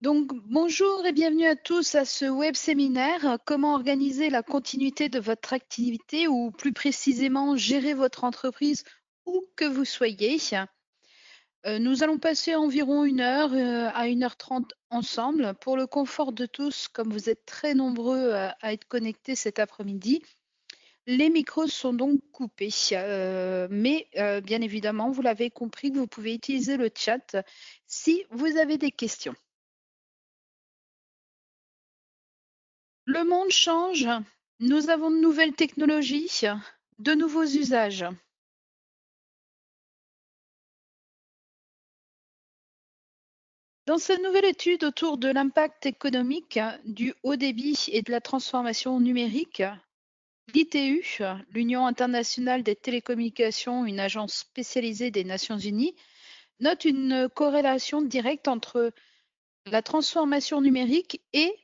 Bonjour et bienvenue à tous à ce web séminaire. Comment organiser la continuité de votre activité ou plus précisément gérer votre entreprise où que vous soyez. Nous allons passer environ 1 heure à 1 h 30 ensemble pour le confort de tous, comme vous êtes très nombreux à être connectés cet après-midi. Les micros sont donc coupés, mais bien évidemment, vous l'avez compris que vous pouvez utiliser le chat si vous avez des questions. Le monde change, nous avons de nouvelles technologies, de nouveaux usages. Dans cette nouvelle étude autour de l'impact économique du haut débit et de la transformation numérique, l'ITU, l'Union internationale des télécommunications, une agence spécialisée des Nations unies, note une corrélation directe entre la transformation numérique et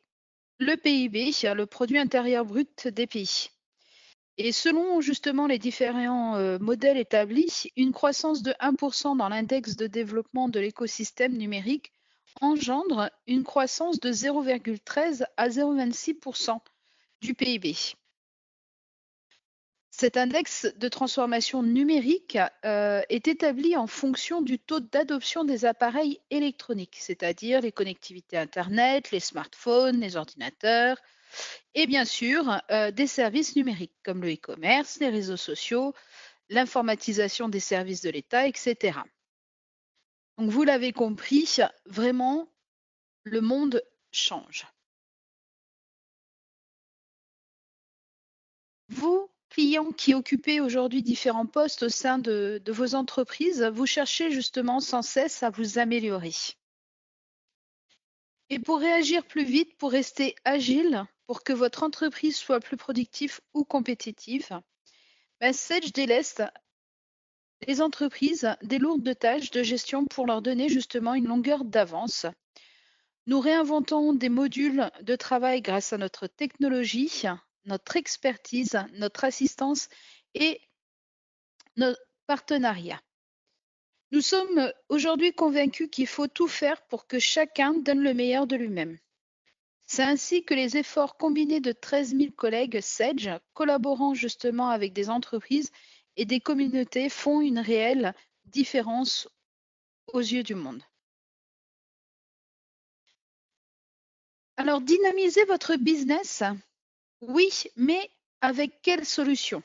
le PIB, le produit intérieur brut des pays. Et selon justement les différents modèles établis, une croissance de 1% dans l'index de développement de l'écosystème numérique engendre une croissance de 0,13 à 0,26% du PIB. Cet index de transformation numérique est établi en fonction du taux d'adoption des appareils électroniques, c'est-à-dire les connectivités Internet, les smartphones, les ordinateurs, et bien sûr des services numériques comme le e-commerce, les réseaux sociaux, l'informatisation des services de l'État, etc. Donc vous l'avez compris, vraiment, le monde change. Vous, clients qui occupez aujourd'hui différents postes au sein de vos entreprises, vous cherchez justement sans cesse à vous améliorer. Et pour réagir plus vite, pour rester agile, pour que votre entreprise soit plus productive ou compétitive, Sage déleste les entreprises des lourdes tâches de gestion pour leur donner justement une longueur d'avance. Nous réinventons des modules de travail grâce à notre technologie, notre expertise, notre assistance et nos partenariats. Nous sommes aujourd'hui convaincus qu'il faut tout faire pour que chacun donne le meilleur de lui-même. C'est ainsi que les efforts combinés de 13 000 collègues Sage, collaborant justement avec des entreprises et des communautés, font une réelle différence aux yeux du monde. Alors, dynamiser votre business, oui, mais avec quelle solution?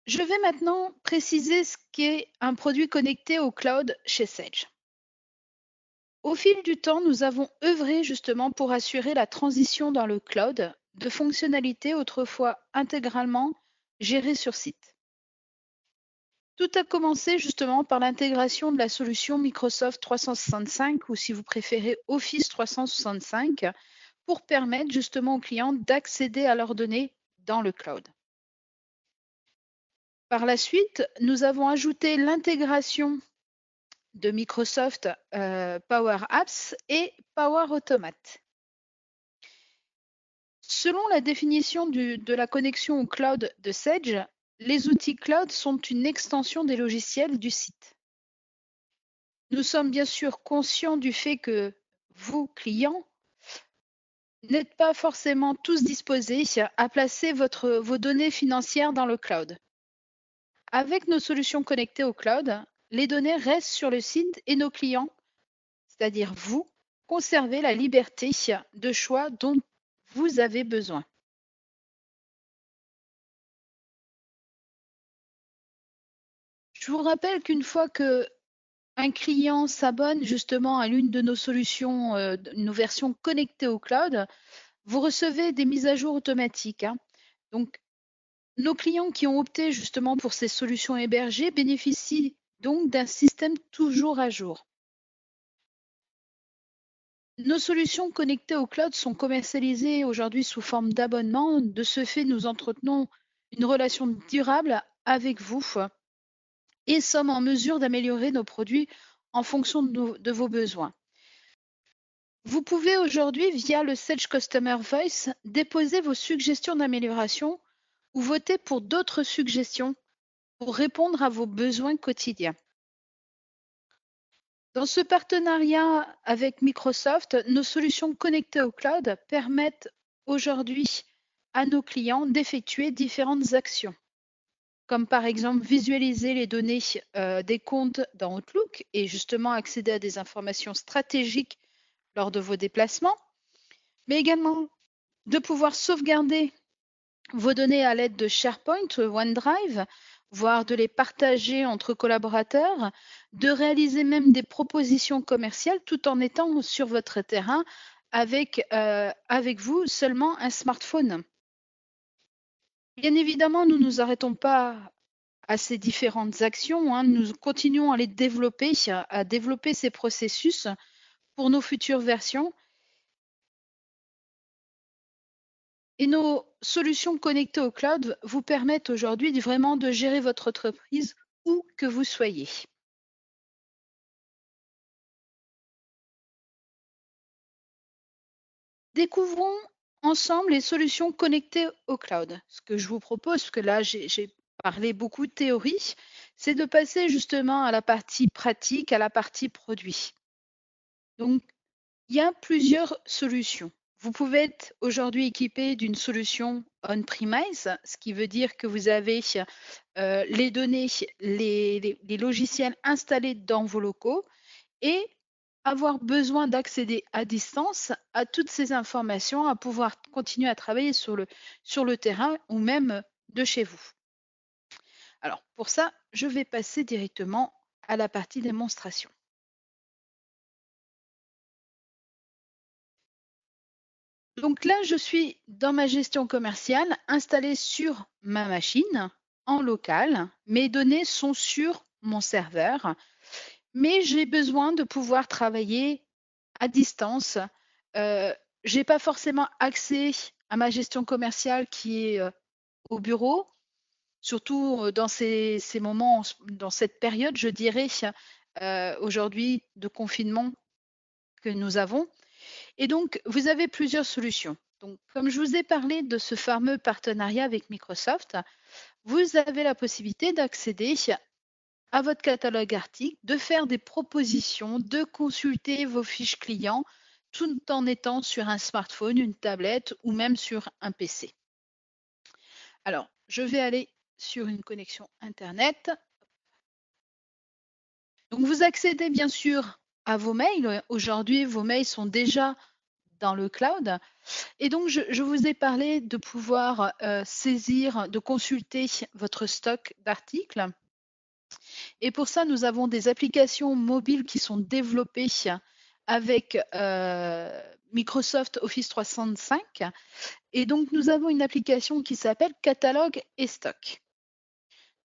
Je vais maintenant préciser ce qu'est un produit connecté au cloud chez Sage. Au fil du temps, nous avons œuvré justement pour assurer la transition dans le cloud de fonctionnalités autrefois intégralement gérées sur site. Tout a commencé justement par l'intégration de la solution Microsoft 365 ou si vous préférez Office 365 pour permettre justement aux clients d'accéder à leurs données dans le cloud. Par la suite, nous avons ajouté l'intégration de Microsoft Power Apps et Power Automate. Selon la définition de la connexion au cloud de Sage, les outils cloud sont une extension des logiciels du site. Nous sommes bien sûr conscients du fait que vous, clients, n'êtes pas forcément tous disposés à placer vos données financières dans le cloud. Avec nos solutions connectées au cloud, les données restent sur le site et nos clients, c'est-à-dire vous, conservez la liberté de choix dont vous avez besoin. Je vous rappelle qu'une fois que un client s'abonne justement à l'une de nos solutions, nos versions connectées au cloud, vous recevez des mises à jour automatiques, hein. Donc, nos clients qui ont opté justement pour ces solutions hébergées bénéficient donc d'un système toujours à jour. Nos solutions connectées au cloud sont commercialisées aujourd'hui sous forme d'abonnement. De ce fait, nous entretenons une relation durable avec vous et sommes en mesure d'améliorer nos produits en fonction de vos besoins. Vous pouvez aujourd'hui, via le Sage Customer Voice, déposer vos suggestions d'amélioration ou voter pour d'autres suggestions pour répondre à vos besoins quotidiens. Dans ce partenariat avec Microsoft, nos solutions connectées au cloud permettent aujourd'hui à nos clients d'effectuer différentes actions, comme par exemple visualiser les données des comptes dans Outlook et justement accéder à des informations stratégiques lors de vos déplacements, mais également de pouvoir sauvegarder vos données à l'aide de SharePoint, OneDrive, voire de les partager entre collaborateurs, de réaliser même des propositions commerciales tout en étant sur votre terrain avec vous seulement un smartphone. Bien évidemment, nous ne nous arrêtons pas à ces différentes actions, hein. Nous continuons à les développer, à développer ces processus pour nos futures versions. Et nos solutions connectées au cloud vous permettent aujourd'hui vraiment de gérer votre entreprise où que vous soyez. Découvrons ensemble les solutions connectées au cloud. Ce que je vous propose, parce que là j'ai parlé beaucoup de théorie, c'est de passer justement à la partie pratique, à la partie produit. Donc, il y a plusieurs solutions. Vous pouvez être aujourd'hui équipé d'une solution on-premise, ce qui veut dire que vous avez les données, les logiciels installés dans vos locaux et avoir besoin d'accéder à distance à toutes ces informations, à pouvoir continuer à travailler sur le terrain ou même de chez vous. Alors pour ça, je vais passer directement à la partie démonstration. Donc là, je suis dans ma gestion commerciale installée sur ma machine en local. Mes données sont sur mon serveur, mais j'ai besoin de pouvoir travailler à distance. Je n'ai pas forcément accès à ma gestion commerciale qui est au bureau, surtout dans ces moments, dans cette période, je dirais, aujourd'hui de confinement que nous avons. Et donc, vous avez plusieurs solutions. Donc, comme je vous ai parlé de ce fameux partenariat avec Microsoft, vous avez la possibilité d'accéder à votre catalogue article, de faire des propositions, de consulter vos fiches clients tout en étant sur un smartphone, une tablette ou même sur un PC. Alors, je vais aller sur une connexion Internet. Donc, vous accédez bien sûr à vos mails. Aujourd'hui, vos mails sont déjà dans le cloud. Et donc, je vous ai parlé de pouvoir saisir, de consulter votre stock d'articles. Et pour ça, nous avons des applications mobiles qui sont développées avec Microsoft Office 365. Et donc, nous avons une application qui s'appelle Catalogue et Stock.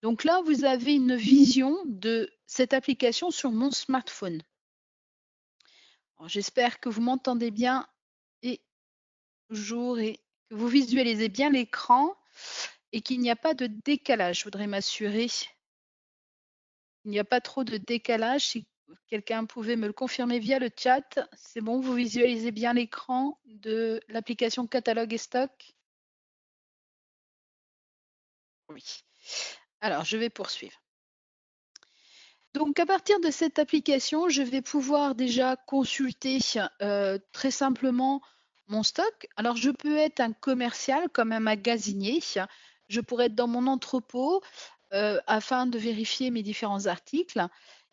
Donc là, vous avez une vision de cette application sur mon smartphone. J'espère que vous m'entendez bien et que vous visualisez bien l'écran et qu'il n'y a pas de décalage. Je voudrais m'assurer qu'il n'y a pas trop de décalage. Si quelqu'un pouvait me le confirmer via le chat, c'est bon, vous visualisez bien l'écran de l'application Catalogue et Stock? Oui. Alors, je vais poursuivre. Donc, à partir de cette application, je vais pouvoir déjà consulter très simplement mon stock. Alors, je peux être un commercial comme un magasinier. Je pourrais être dans mon entrepôt afin de vérifier mes différents articles.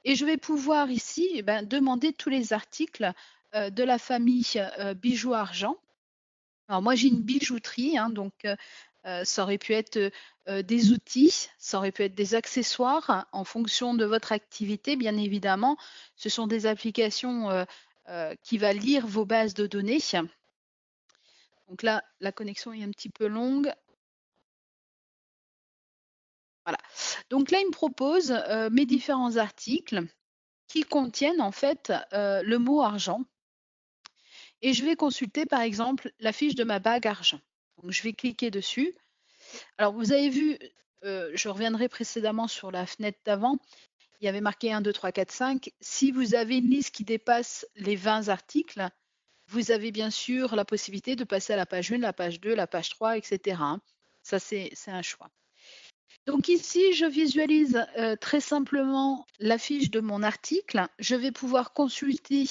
Et je vais pouvoir ici demander tous les articles de la famille bijoux argent. Alors moi j'ai une bijouterie, hein, donc ça aurait pu être des outils, ça aurait pu être des accessoires en fonction de votre activité, bien évidemment. Ce sont des applications qui va lire vos bases de données. Donc là, la connexion est un petit peu longue. Voilà. Donc là, il me propose mes différents articles qui contiennent en fait le mot argent. Et je vais consulter par exemple la fiche de ma bague argent. Donc je vais cliquer dessus. Alors vous avez vu, je reviendrai précédemment sur la fenêtre d'avant, il y avait marqué 1, 2, 3, 4, 5. Si vous avez une liste qui dépasse les 20 articles, vous avez bien sûr la possibilité de passer à la page 1, la page 2, la page 3, etc., hein. Ça, c'est un choix. Donc ici, je visualise très simplement la fiche de mon article. Je vais pouvoir consulter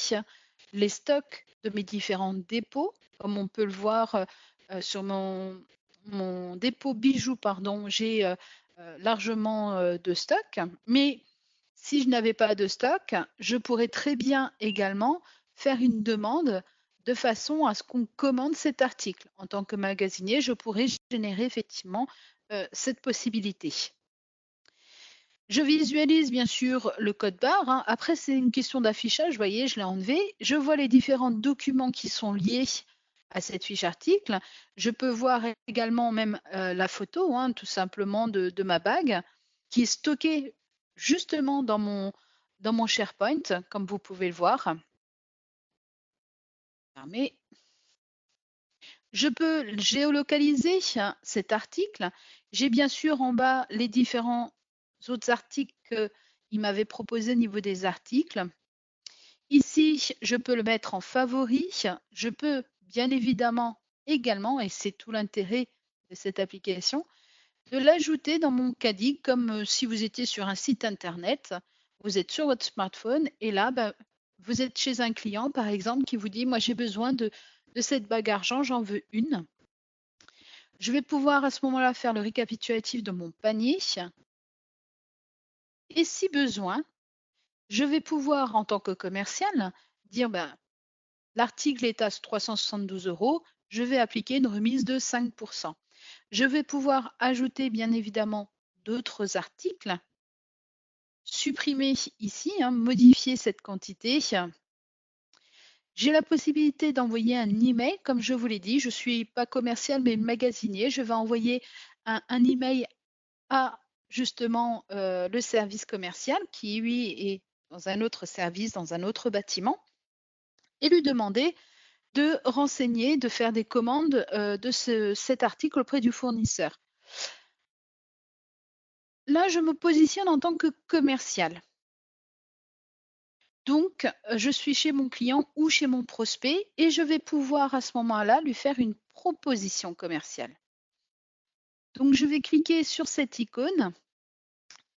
les stocks de mes différents dépôts, comme on peut le voir sur mon dépôt bijoux, pardon, j'ai largement de stock. Mais si je n'avais pas de stock, je pourrais très bien également faire une demande de façon à ce qu'on commande cet article. En tant que magasinier, je pourrais générer effectivement cette possibilité. Je visualise bien sûr le code barre, hein. Après, c'est une question d'affichage. Vous voyez, je l'ai enlevé. Je vois les différents documents qui sont liés à cette fiche article. Je peux voir également même la photo, hein, tout simplement, de ma bague qui est stockée justement dans mon SharePoint, comme vous pouvez le voir. Mais je peux géolocaliser cet article. J'ai bien sûr en bas les différents autres articles qu'il m'avait proposés au niveau des articles. Ici, je peux le mettre en favori. Je peux bien évidemment également, et c'est tout l'intérêt de cette application, de l'ajouter dans mon caddie comme si vous étiez sur un site internet. Vous êtes sur votre smartphone et là, vous êtes chez un client, par exemple, qui vous dit, moi j'ai besoin de cette bague argent, j'en veux une. Je vais pouvoir à ce moment-là faire le récapitulatif de mon panier. Et si besoin, je vais pouvoir, en tant que commercial, dire l'article est à 372 €, je vais appliquer une remise de 5%. Je vais pouvoir ajouter bien évidemment d'autres articles, supprimer ici, hein, modifier cette quantité. J'ai la possibilité d'envoyer un email, comme je vous l'ai dit, je ne suis pas commercial mais magasinier. Je vais envoyer un email à justement le service commercial qui, lui, est dans un autre service, dans un autre bâtiment, et lui demander de renseigner, de faire des commandes de cet article auprès du fournisseur. Là, je me positionne en tant que commercial. Donc, je suis chez mon client ou chez mon prospect et je vais pouvoir à ce moment-là lui faire une proposition commerciale. Donc, je vais cliquer sur cette icône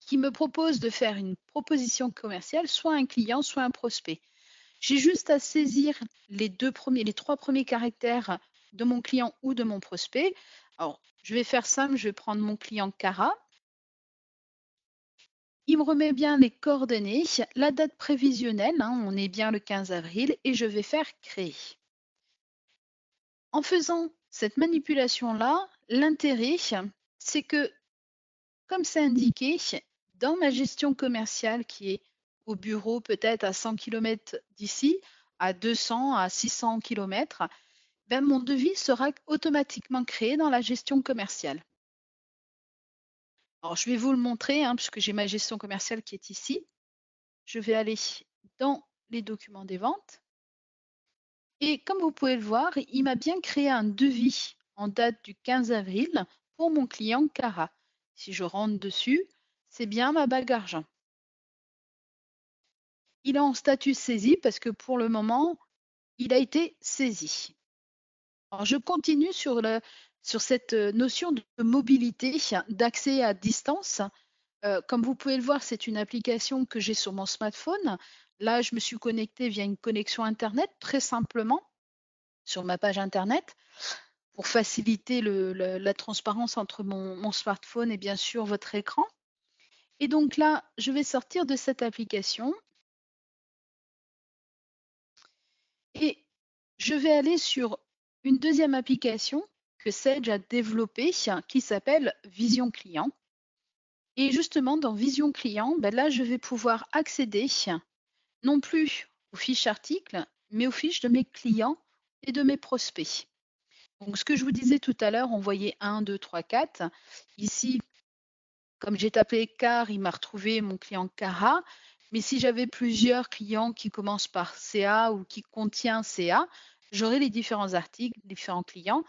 qui me propose de faire une proposition commerciale, soit un client, soit un prospect. J'ai juste à saisir les trois premiers caractères de mon client ou de mon prospect. Alors, je vais faire simple, je vais prendre mon client Cara. Il me remet bien les coordonnées, la date prévisionnelle, hein, on est bien le 15 avril, et je vais faire créer. En faisant cette manipulation-là, l'intérêt, c'est que, comme c'est indiqué, dans ma gestion commerciale qui est au bureau peut-être à 100 km d'ici, à 200, à 600 km, mon devis sera automatiquement créé dans la gestion commerciale. Alors, je vais vous le montrer, hein, puisque j'ai ma gestion commerciale qui est ici. Je vais aller dans les documents des ventes. Et comme vous pouvez le voir, il m'a bien créé un devis en date du 15 avril pour mon client Cara. Si je rentre dessus, c'est bien ma bague argent. Il est en statut saisi parce que pour le moment, il a été saisi. Alors, je continue sur cette notion de mobilité, d'accès à distance. Comme vous pouvez le voir, c'est une application que j'ai sur mon smartphone. Là, je me suis connectée via une connexion Internet, très simplement, sur ma page Internet, pour faciliter la transparence entre mon smartphone et bien sûr votre écran. Et donc là, je vais sortir de cette application et je vais aller sur une deuxième application que Sage a développée qui s'appelle Vision Client. Et justement, dans Vision Client, là, je vais pouvoir accéder non plus aux fiches articles, mais aux fiches de mes clients et de mes prospects. Donc, ce que je vous disais tout à l'heure, on voyait 1, 2, 3, 4. Ici, comme j'ai tapé car, il m'a retrouvé mon client Cara. Mais si j'avais plusieurs clients qui commencent par CA ou qui contient CA, j'aurais les différents articles, différents clients.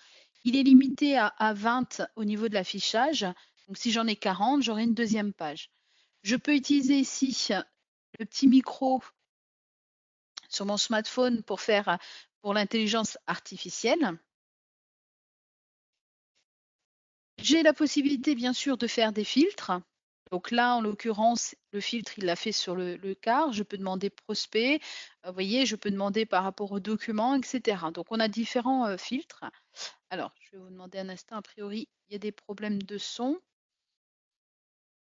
Il est limité à 20 au niveau de l'affichage. Donc, si j'en ai 40, j'aurai une deuxième page. Je peux utiliser ici le petit micro sur mon smartphone pour l'intelligence artificielle. J'ai la possibilité, bien sûr, de faire des filtres. Donc là, en l'occurrence, le filtre, il l'a fait sur le CAR. Je peux demander prospect. Vous voyez, je peux demander par rapport aux documents, et cetera. Donc on a différents, filtres. Alors, je vais vous demander un instant. A priori, il y a des problèmes de son.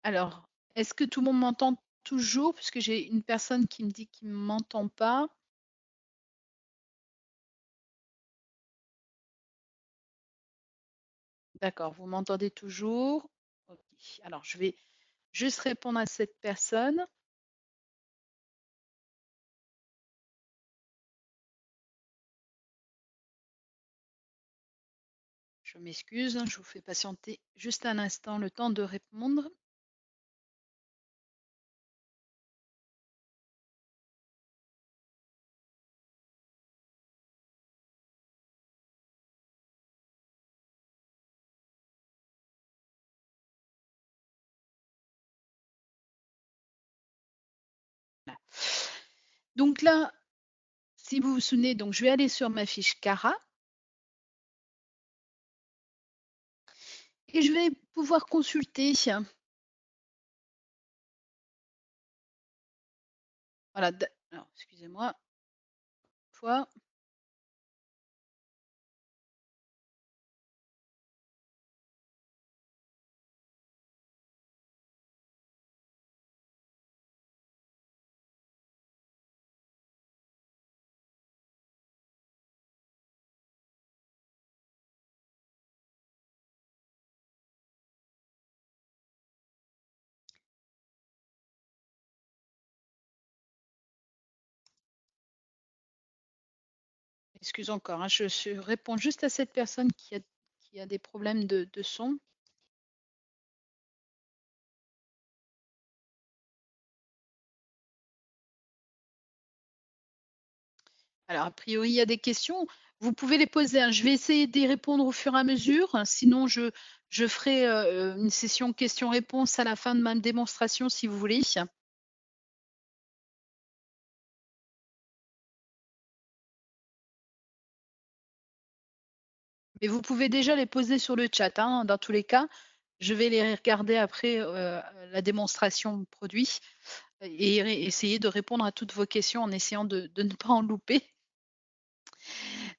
Alors, est-ce que tout le monde m'entend toujours? Puisque j'ai une personne qui me dit qu'il ne m'entend pas. D'accord, vous m'entendez toujours? OK. Alors, je vais juste répondre à cette personne. Je m'excuse, hein, je vous fais patienter juste un instant, le temps de répondre. Voilà. Donc là, si vous vous souvenez, donc je vais aller sur ma fiche Cara et je vais pouvoir consulter. Voilà, alors excusez-moi, fois. Excuse encore, hein, je réponds juste à cette personne qui a des problèmes de son. Alors, a priori, il y a des questions. Vous pouvez les poser, hein. Je vais essayer d'y répondre au fur et à mesure. Sinon, je ferai une session questions-réponses à la fin de ma démonstration, si vous voulez. Mais vous pouvez déjà les poser sur le chat, hein, dans tous les cas. Je vais les regarder après la démonstration produit et essayer de répondre à toutes vos questions en essayant de ne pas en louper.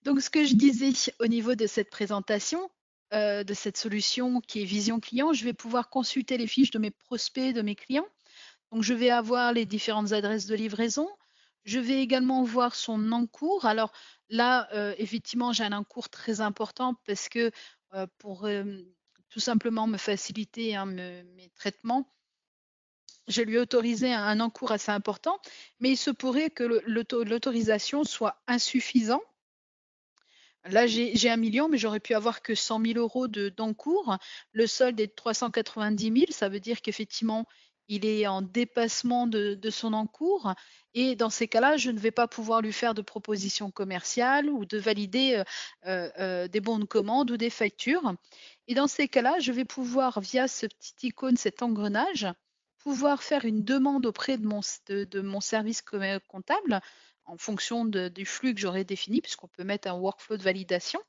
Donc, ce que je disais au niveau de cette présentation, de cette solution qui est vision client, je vais pouvoir consulter les fiches de mes prospects, de mes clients. Donc, je vais avoir les différentes adresses de livraison. Je vais également voir son encours. Alors là, effectivement, j'ai un encours très important parce que pour tout simplement me faciliter hein, mes traitements, je lui ai autorisé un encours assez important, mais il se pourrait que l'autorisation soit insuffisante. Là, j'ai 1 million, mais j'aurais pu avoir que 100 000 € d'encours. Le solde est de 390 000, ça veut dire qu'effectivement, il est en dépassement de son encours et dans ces cas-là, je ne vais pas pouvoir lui faire de propositions commerciales ou de valider, des bons de commande ou des factures et dans ces cas-là, je vais pouvoir via ce petit icône, cet engrenage, pouvoir faire une demande auprès de mon service comptable en fonction du flux que j'aurais défini, puisqu'on peut mettre un workflow de validation.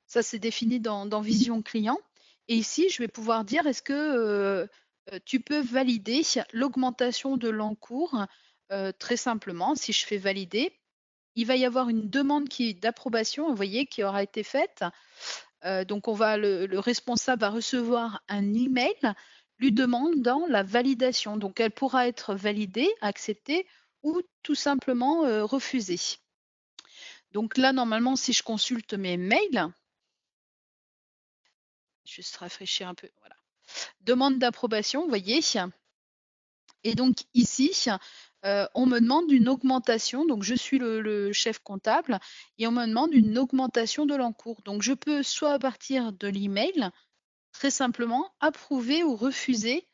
Ça, c'est défini dans Vision Client. Et ici, je vais pouvoir dire, est-ce que tu peux valider l'augmentation de l'encours très simplement, si je fais valider, il va y avoir une demande d'approbation, vous voyez, qui aura été faite. Donc, le responsable va recevoir un email lui demandant la validation. Donc, elle pourra être validée, acceptée ou tout simplement refusée. Donc là, normalement, si je consulte mes mails, juste rafraîchir un peu, voilà. Demande d'approbation, vous voyez. Et donc ici, on me demande une augmentation. Donc je suis le chef comptable et on me demande une augmentation de l'encours. Donc je peux soit à partir de l'email, très simplement approuver ou refuser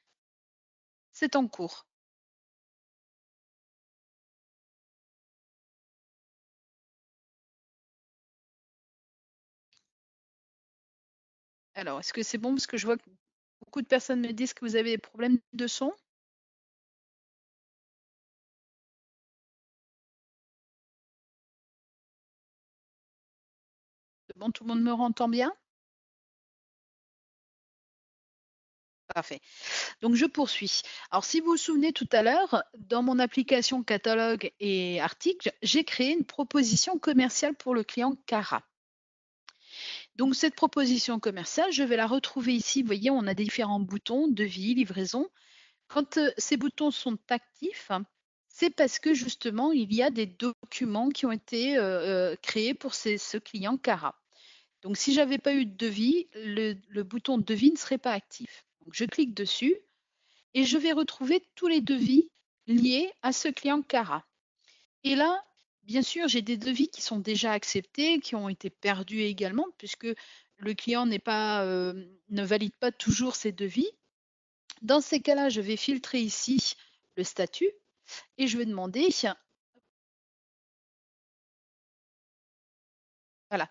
cet encours. Alors, est-ce que c'est bon? Parce que je vois que beaucoup de personnes me disent que vous avez des problèmes de son. Bon, tout le monde me entend bien? Parfait. Donc je poursuis. Alors si vous vous souvenez tout à l'heure, dans mon application catalogue et article, j'ai créé une proposition commerciale pour le client Cara. Donc cette proposition commerciale, je vais la retrouver ici. Vous voyez, on a différents boutons, devis, livraison. Quand ces boutons sont actifs, c'est parce que justement, il y a des documents qui ont été créés pour ce client Cara. Donc si j'avais pas eu de devis, le bouton devis ne serait pas actif. Donc je clique dessus et je vais retrouver tous les devis liés à ce client Cara. Et là, bien sûr, j'ai des devis qui sont déjà acceptés, qui ont été perdus également, puisque le client ne valide pas toujours ses devis. Dans ces cas-là, je vais filtrer ici le statut et je vais demander, voilà,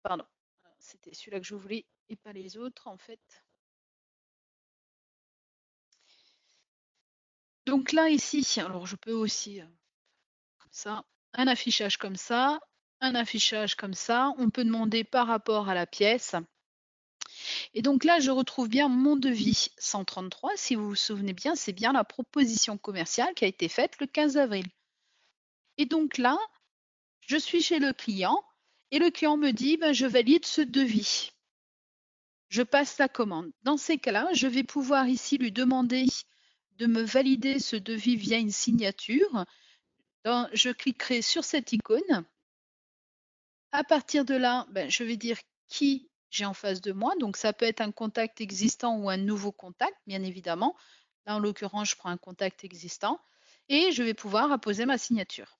pardon, c'était celui-là que je voulais et pas les autres en fait. Donc là, ici, alors je peux aussi, comme ça, un affichage comme ça, un affichage comme ça. On peut demander par rapport à la pièce. Et donc là, je retrouve bien mon devis 133. Si vous vous souvenez bien, c'est bien la proposition commerciale qui a été faite le 15 avril. Et donc là, je suis chez le client et le client me dit, ben, je valide ce devis. Je passe la commande. Dans ces cas-là, je vais pouvoir ici lui demander de me valider ce devis via une signature. Je cliquerai sur cette icône. À partir de là, ben, je vais dire qui j'ai en face de moi. Donc, ça peut être un contact existant ou un nouveau contact, bien évidemment. Là, en l'occurrence, je prends un contact existant et je vais pouvoir apposer ma signature.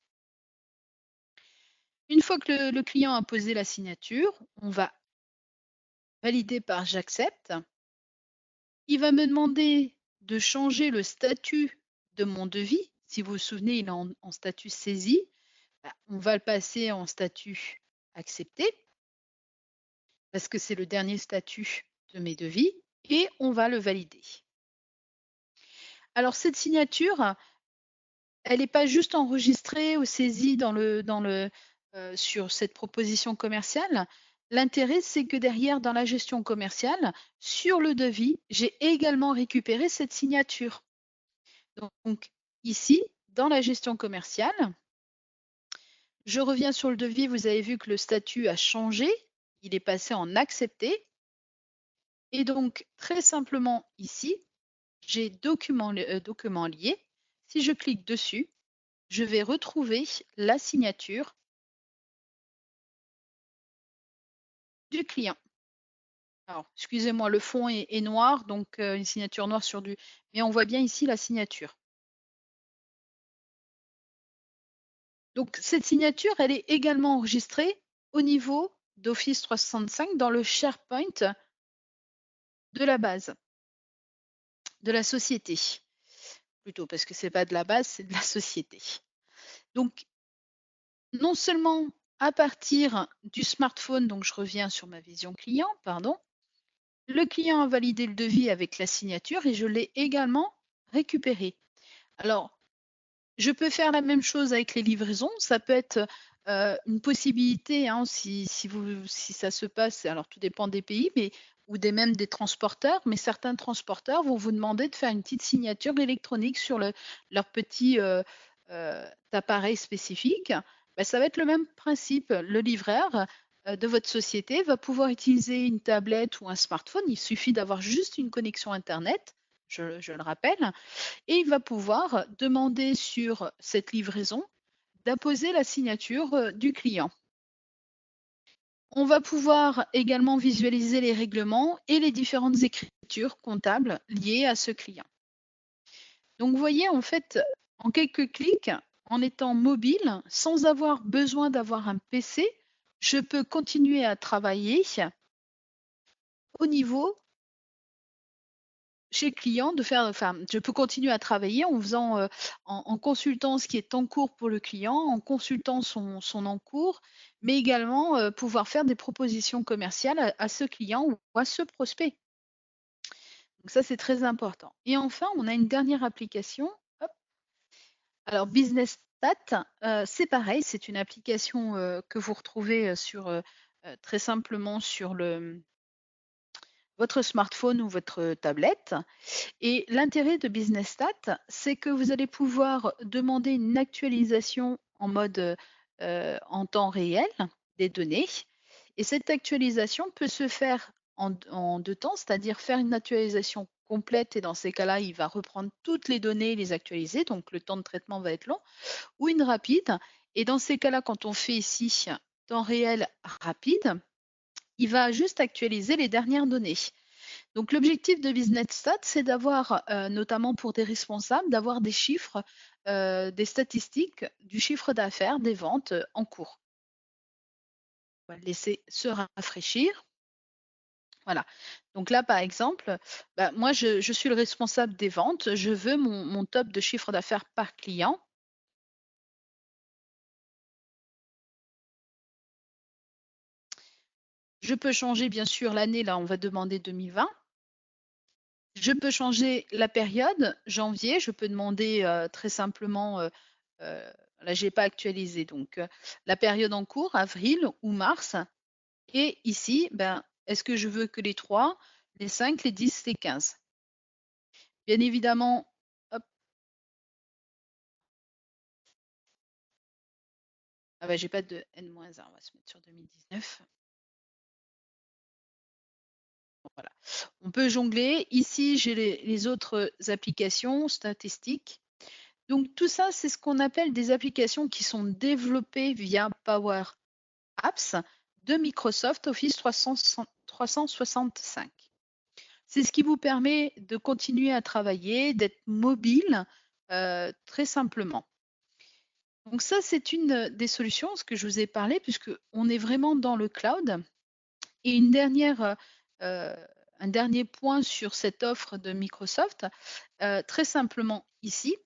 Une fois que le client a posé la signature, on va valider par j'accepte. Il va me demander de changer le statut de mon devis. Si vous vous souvenez, il est en statut saisi. Ben, on va le passer en statut accepté parce que c'est le dernier statut de mes devis et on va le valider. Alors cette signature, elle n'est pas juste enregistrée ou saisie sur cette proposition commerciale. L'intérêt, c'est que derrière, dans la gestion commerciale, sur le devis, j'ai également récupéré cette signature. Donc ici, dans la gestion commerciale, je reviens sur le devis, vous avez vu que le statut a changé, il est passé en accepté. Et donc, très simplement ici, j'ai documents liés. Si je clique dessus, je vais retrouver la signature du client. Alors, excusez-moi, le fond est noir, donc une signature noire sur du... Mais on voit bien ici la signature. Donc, cette signature, elle est également enregistrée au niveau d'Office 365 dans le SharePoint de la base, de la société. Plutôt, parce que c'est pas de la base, c'est de la société. Donc, non seulement à partir du smartphone, donc je reviens sur ma vision client, pardon, le client a validé le devis avec la signature et je l'ai également récupéré. Alors, je peux faire la même chose avec les livraisons. Ça peut être une possibilité, hein, si ça se passe, alors tout dépend des pays, mais, ou même des transporteurs, mais certains transporteurs vont vous demander de faire une petite signature électronique sur leur petit appareil spécifique. Ben, ça va être le même principe. Le livreur de votre société va pouvoir utiliser une tablette ou un smartphone. Il suffit d'avoir juste une connexion Internet, je le rappelle, et il va pouvoir demander sur cette livraison d'apposer la signature du client. On va pouvoir également visualiser les règlements et les différentes écritures comptables liées à ce client. Donc, vous voyez, en fait, en quelques clics, en étant mobile, sans avoir besoin d'avoir un PC, je peux continuer à travailler au niveau chez le client je peux continuer à travailler en faisant, en consultant ce qui est en cours pour le client, en consultant son encours, mais également, pouvoir faire des propositions commerciales à ce client ou à ce prospect. Donc ça, c'est très important. Et enfin, on a une dernière application. Hop. Alors Business Stat, c'est pareil, c'est une application, que vous retrouvez, très simplement sur votre smartphone ou votre tablette. Et l'intérêt de Business Stat, c'est que vous allez pouvoir demander une actualisation en mode en temps réel des données. Et cette actualisation peut se faire en deux temps, c'est-à-dire faire une actualisation complète et dans ces cas-là, il va reprendre toutes les données et les actualiser, donc le temps de traitement va être long, ou une rapide. Et dans ces cas-là, quand on fait ici temps réel rapide, il va juste actualiser les dernières données. Donc l'objectif de BusinessStat, c'est d'avoir, notamment pour des responsables, d'avoir des chiffres, des statistiques du chiffre d'affaires, des ventes en cours. On va le laisser se rafraîchir. Voilà. Donc là, par exemple, bah, moi, je suis le responsable des ventes. Je veux mon top de chiffre d'affaires par client. Je peux changer, bien sûr, l'année. Là, on va demander 2020. Je peux changer la période, janvier. Je peux demander très simplement, là, je n'ai pas actualisé, donc la période en cours, avril ou mars. Et ici, ben, est-ce que je veux que les 3, les 5, les 10, les 15? Bien évidemment, hop, ah ben, j'ai pas de N-1, on va se mettre sur 2019. Voilà. On peut jongler. Ici, j'ai les autres applications statistiques. Donc tout ça, c'est ce qu'on appelle des applications qui sont développées via Power Apps de Microsoft Office 365. C'est ce qui vous permet de continuer à travailler, d'être mobile très simplement. Donc ça, c'est une des solutions, ce que je vous ai parlé, puisqu'on est vraiment dans le cloud. Et un dernier point sur cette offre de Microsoft, très simplement ici,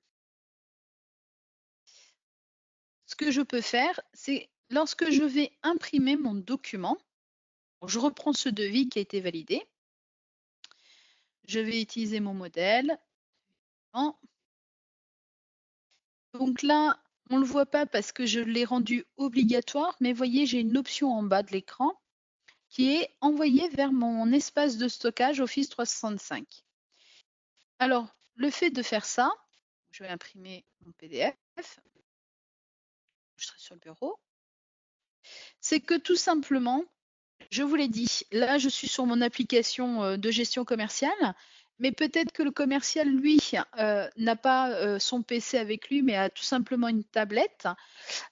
ce que je peux faire, c'est lorsque je vais imprimer mon document, je reprends ce devis qui a été validé, je vais utiliser mon modèle. Donc là, on ne le voit pas parce que je l'ai rendu obligatoire, mais voyez, j'ai une option en bas de l'écran qui est envoyée vers mon espace de stockage Office 365. Alors, le fait de faire ça, je vais imprimer mon PDF, je serai sur le bureau, c'est que tout simplement, je vous l'ai dit, là, je suis sur mon application de gestion commerciale, mais peut-être que le commercial, lui, n'a pas son PC avec lui, mais a tout simplement une tablette.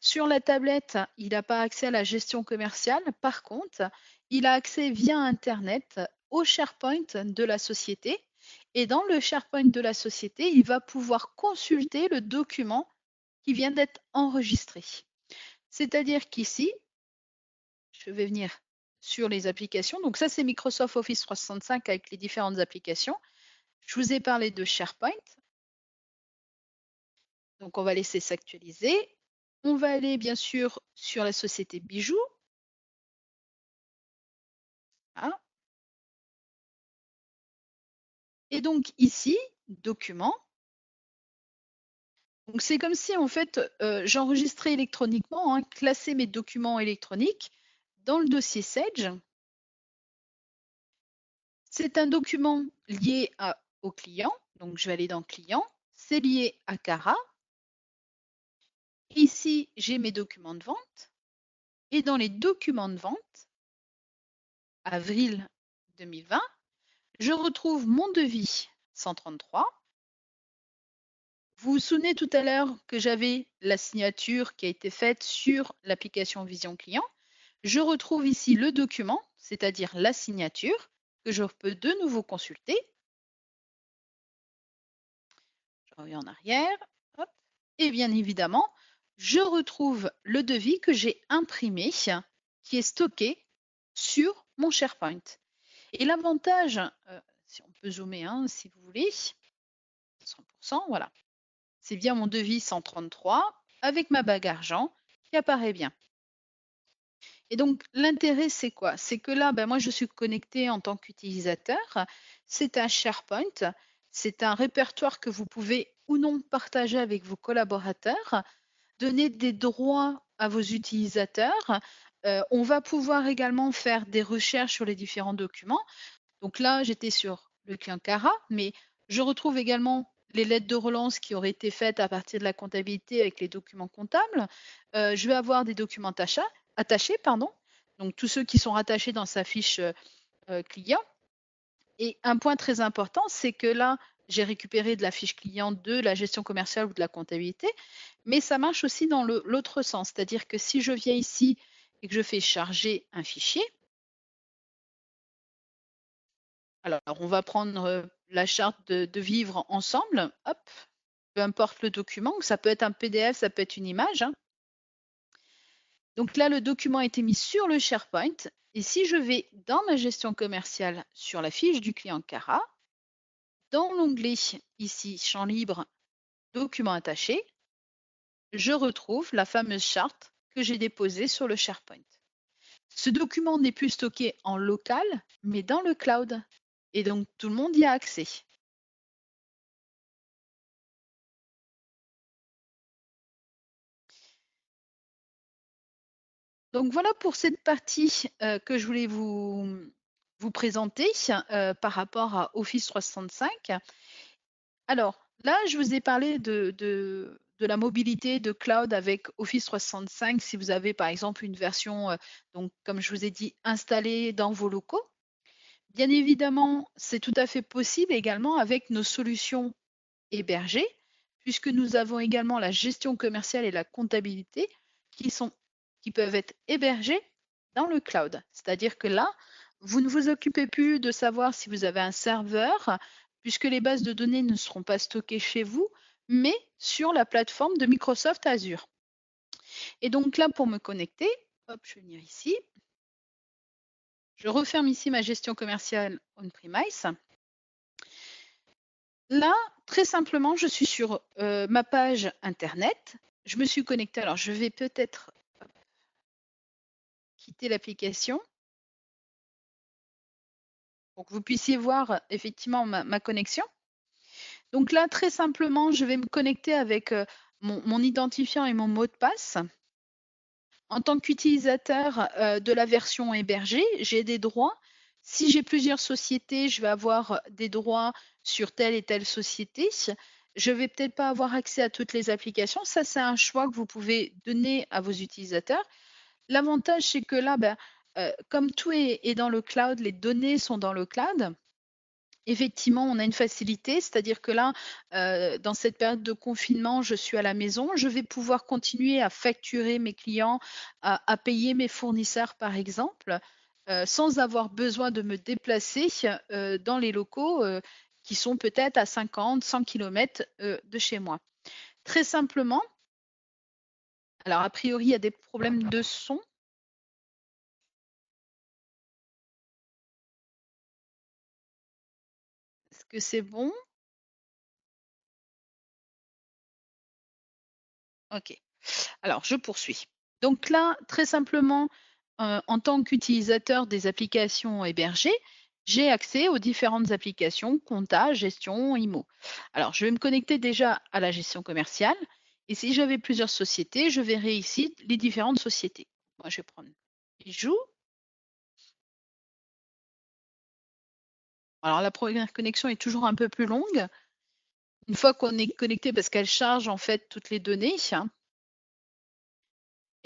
Sur la tablette, il n'a pas accès à la gestion commerciale. Par contre, il a accès via Internet au SharePoint de la société. Et dans le SharePoint de la société, il va pouvoir consulter le document qui vient d'être enregistré. C'est-à-dire qu'ici, je vais venir sur les applications. Donc ça, c'est Microsoft Office 365 avec les différentes applications. Je vous ai parlé de SharePoint. Donc on va laisser s'actualiser. On va aller bien sûr sur la société Bijoux. Voilà. Et donc ici, document. Donc c'est comme si en fait j'enregistrais électroniquement, hein, classer mes documents électroniques dans le dossier Sage. C'est un document lié au client. Donc je vais aller dans client. C'est lié à Cara. Ici, j'ai mes documents de vente. Et dans les documents de vente, avril 2020, je retrouve mon devis 133. Vous vous souvenez tout à l'heure que j'avais la signature qui a été faite sur l'application Vision Client. Je retrouve ici le document, c'est-à-dire la signature, que je peux de nouveau consulter. Je reviens en arrière. Hop. Et bien évidemment, je retrouve le devis que j'ai imprimé, qui est stocké sur mon SharePoint. Et l'avantage, si on peut zoomer, hein, si vous voulez, 100%, voilà. C'est bien mon devis 133 avec ma bague argent qui apparaît bien. Et donc, l'intérêt, c'est quoi? C'est que là, ben, moi, je suis connectée en tant qu'utilisateur. C'est un SharePoint. C'est un répertoire que vous pouvez ou non partager avec vos collaborateurs, donner des droits à vos utilisateurs. On va pouvoir également faire des recherches sur les différents documents. Donc là, j'étais sur le client Cara, mais je retrouve également les lettres de relance qui auraient été faites à partir de la comptabilité avec les documents comptables. Je vais avoir des documents attachés, pardon, donc tous ceux qui sont rattachés dans sa fiche client. Et un point très important, c'est que là, j'ai récupéré de la fiche client de la gestion commerciale ou de la comptabilité, mais ça marche aussi dans l'autre sens. C'est-à-dire que si je viens ici et que je fais charger un fichier, alors on va prendre la charte de vivre ensemble, hop, peu importe le document, ça peut être un PDF, ça peut être une image, hein. Donc là, le document a été mis sur le SharePoint. Et si je vais dans ma gestion commerciale sur la fiche du client Cara, dans l'onglet ici, champ libre, document attaché, je retrouve la fameuse charte que j'ai déposée sur le SharePoint. Ce document n'est plus stocké en local, mais dans le cloud. Et donc, tout le monde y a accès. Donc, voilà pour cette partie que je voulais vous présenter par rapport à Office 365. Alors, là, je vous ai parlé de la mobilité de cloud avec Office 365 si vous avez, par exemple, une version, donc, comme je vous ai dit, installée dans vos locaux. Bien évidemment, c'est tout à fait possible également avec nos solutions hébergées, puisque nous avons également la gestion commerciale et la comptabilité qui peuvent être hébergées dans le cloud. C'est-à-dire que là, vous ne vous occupez plus de savoir si vous avez un serveur, puisque les bases de données ne seront pas stockées chez vous, mais sur la plateforme de Microsoft Azure. Et donc là, pour me connecter, hop, je vais venir ici. Je referme ici ma gestion commerciale on-premise. Là, très simplement, je suis sur ma page internet. Je me suis connectée. Alors, je vais peut-être quitter l'application pour que vous puissiez voir effectivement ma connexion. Donc là, très simplement, je vais me connecter avec mon identifiant et mon mot de passe. En tant qu'utilisateur de la version hébergée, j'ai des droits. Si j'ai plusieurs sociétés, je vais avoir des droits sur telle et telle société. Je ne vais peut-être pas avoir accès à toutes les applications. Ça, c'est un choix que vous pouvez donner à vos utilisateurs. L'avantage, c'est que là, comme tout est dans le cloud, les données sont dans le cloud. Effectivement, on a une facilité, c'est-à-dire que là, dans cette période de confinement, je suis à la maison, je vais pouvoir continuer à facturer mes clients, à payer mes fournisseurs, par exemple, sans avoir besoin de me déplacer dans les locaux qui sont peut-être à 50, 100 km de chez moi. Très simplement, alors a priori, il y a des problèmes de son. Est-ce que c'est bon? Ok. Alors, je poursuis. Donc là, très simplement, en tant qu'utilisateur des applications hébergées, j'ai accès aux différentes applications, compta, gestion, IMO. Alors, je vais me connecter déjà à la gestion commerciale. Et si j'avais plusieurs sociétés, je verrai ici les différentes sociétés. Moi, je vais prendre Bijoux. Alors, la première connexion est toujours un peu plus longue. Une fois qu'on est connecté, parce qu'elle charge en fait toutes les données, hein.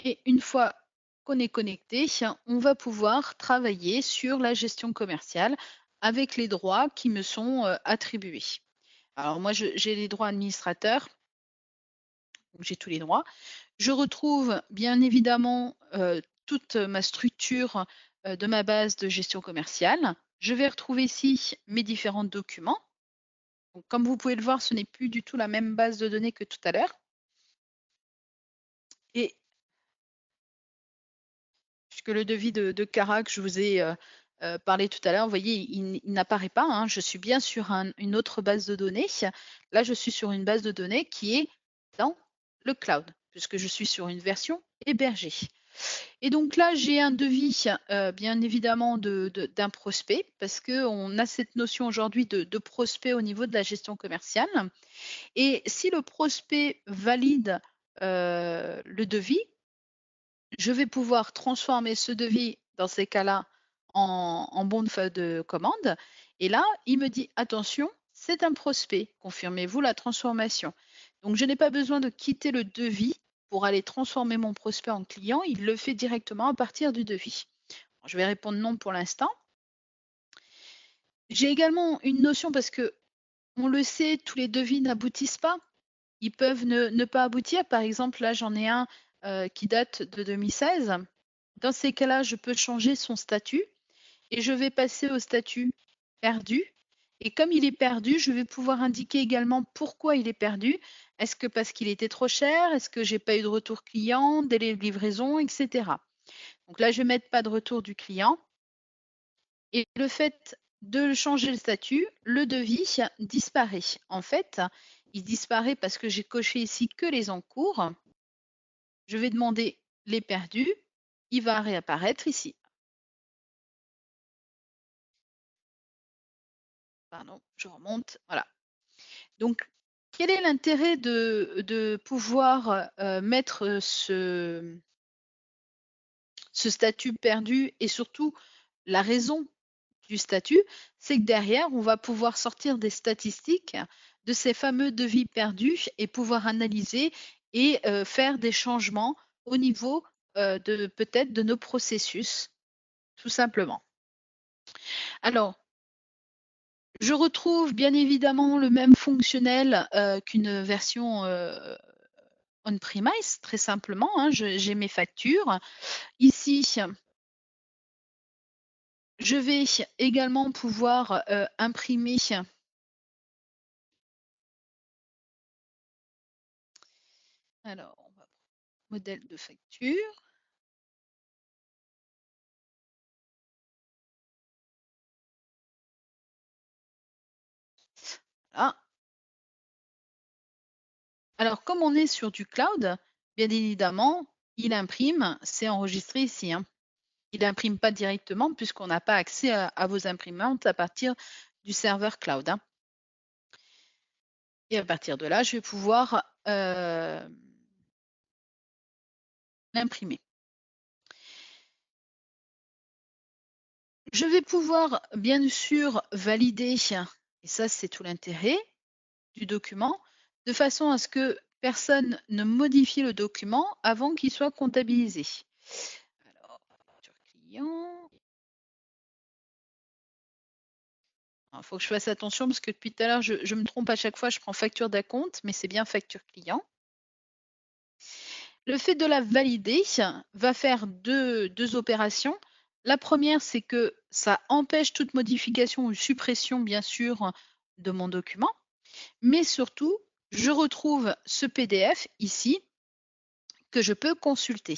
Et une fois qu'on est connecté, on va pouvoir travailler sur la gestion commerciale avec les droits qui me sont attribués. Alors moi, j'ai les droits administrateurs, donc j'ai tous les droits. Je retrouve bien évidemment toute ma structure de ma base de gestion commerciale. Je vais retrouver ici mes différents documents. Donc, comme vous pouvez le voir, ce n'est plus du tout la même base de données que tout à l'heure. Et puisque le devis de Cara que je vous ai parlé tout à l'heure, vous voyez, il n'apparaît pas, hein. Je suis bien sur une autre base de données. Là, je suis sur une base de données qui est dans le cloud, puisque je suis sur une version hébergée. Et donc là, j'ai un devis, bien évidemment, d'un prospect, parce qu'on a cette notion aujourd'hui de prospect au niveau de la gestion commerciale. Et si le prospect valide le devis, je vais pouvoir transformer ce devis, dans ces cas-là, en bon de commande. Et là, il me dit, attention, c'est un prospect, confirmez-vous la transformation. Donc, je n'ai pas besoin de quitter le devis pour aller transformer mon prospect en client, il le fait directement à partir du devis. Je vais répondre non pour l'instant. J'ai également une notion parce que on le sait, tous les devis n'aboutissent pas. Ils peuvent ne pas aboutir. Par exemple, là, j'en ai un qui date de 2016. Dans ces cas-là, je peux changer son statut et je vais passer au statut perdu. Et comme il est perdu, je vais pouvoir indiquer également pourquoi il est perdu. Est-ce que parce qu'il était trop cher? Est-ce que j'ai pas eu de retour client, délai de livraison, etc. Donc là, je vais mettre pas de retour du client. Et le fait de changer le statut, le devis disparaît. En fait, il disparaît parce que j'ai coché ici que les encours. Je vais demander les perdus. Il va réapparaître ici. Pardon, je remonte. Voilà. Donc, quel est l'intérêt de pouvoir mettre ce statut perdu et surtout la raison du statut, c'est que derrière, on va pouvoir sortir des statistiques de ces fameux devis perdus et pouvoir analyser et faire des changements au niveau de peut-être de nos processus, tout simplement. Alors, je retrouve bien évidemment le même fonctionnel qu'une version on-premise, très simplement. Hein, j'ai mes factures. Ici, je vais également pouvoir imprimer. Alors, on va prendre modèle de facture. Voilà. Alors, comme on est sur du cloud, bien évidemment, il imprime, c'est enregistré ici. Hein. Il n'imprime pas directement puisqu'on n'a pas accès à vos imprimantes à partir du serveur cloud. Hein. Et à partir de là, je vais pouvoir l'imprimer. Je vais pouvoir, bien sûr, valider, et ça, c'est tout l'intérêt du document, de façon à ce que personne ne modifie le document avant qu'il soit comptabilisé. Alors, facture client. Il faut que je fasse attention parce que depuis tout à l'heure, je me trompe à chaque fois, je prends facture d'acompte, mais c'est bien facture client. Le fait de la valider va faire deux opérations. La première, c'est que ça empêche toute modification ou suppression, bien sûr, de mon document. Mais surtout, je retrouve ce PDF ici que je peux consulter.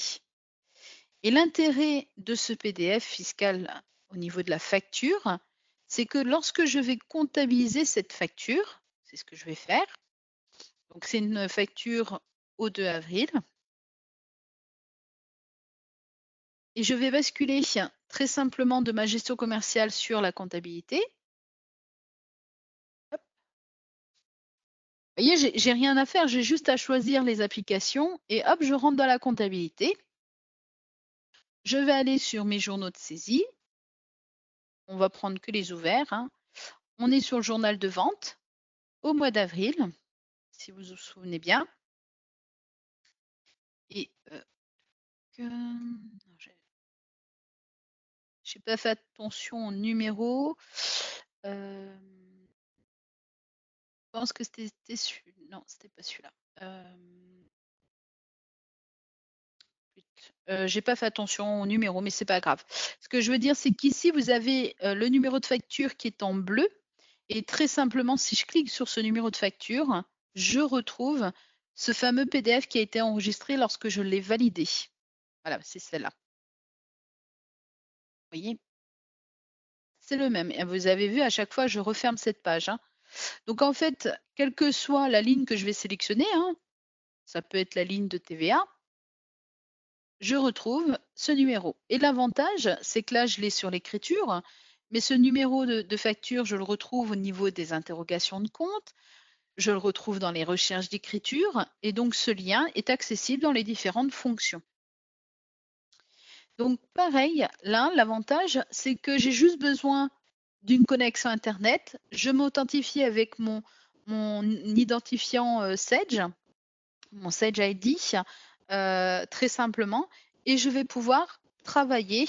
Et l'intérêt de ce PDF fiscal au niveau de la facture, c'est que lorsque je vais comptabiliser cette facture, c'est ce que je vais faire. Donc, c'est une facture au 2 avril. Et je vais basculer très simplement de ma gestion commerciale sur la comptabilité. Hop. Vous voyez, j'ai rien à faire, j'ai juste à choisir les applications et hop, je rentre dans la comptabilité. Je vais aller sur mes journaux de saisie. On va prendre que les ouverts. Hein. On est sur le journal de vente au mois d'avril, si vous vous souvenez bien. Et j'ai pas fait attention au numéro. Je pense que c'était celui-là. Non, c'était pas celui-là. J'ai pas fait attention au numéro, mais c'est pas grave. Ce que je veux dire, c'est qu'ici, vous avez le numéro de facture qui est en bleu. Et très simplement, si je clique sur ce numéro de facture, je retrouve ce fameux PDF qui a été enregistré lorsque je l'ai validé. Voilà, c'est celle-là. Vous voyez? C'est le même. Et vous avez vu, à chaque fois, je referme cette page. Hein. Donc, en fait, quelle que soit la ligne que je vais sélectionner, hein, ça peut être la ligne de TVA, je retrouve ce numéro. Et l'avantage, c'est que là, je l'ai sur l'écriture, mais ce numéro de facture, je le retrouve au niveau des interrogations de compte, je le retrouve dans les recherches d'écriture, et donc ce lien est accessible dans les différentes fonctions. Donc pareil, là, l'avantage, c'est que j'ai juste besoin d'une connexion internet. Je m'authentifie avec mon identifiant, Sage, mon Sage ID, très simplement, et je vais pouvoir travailler,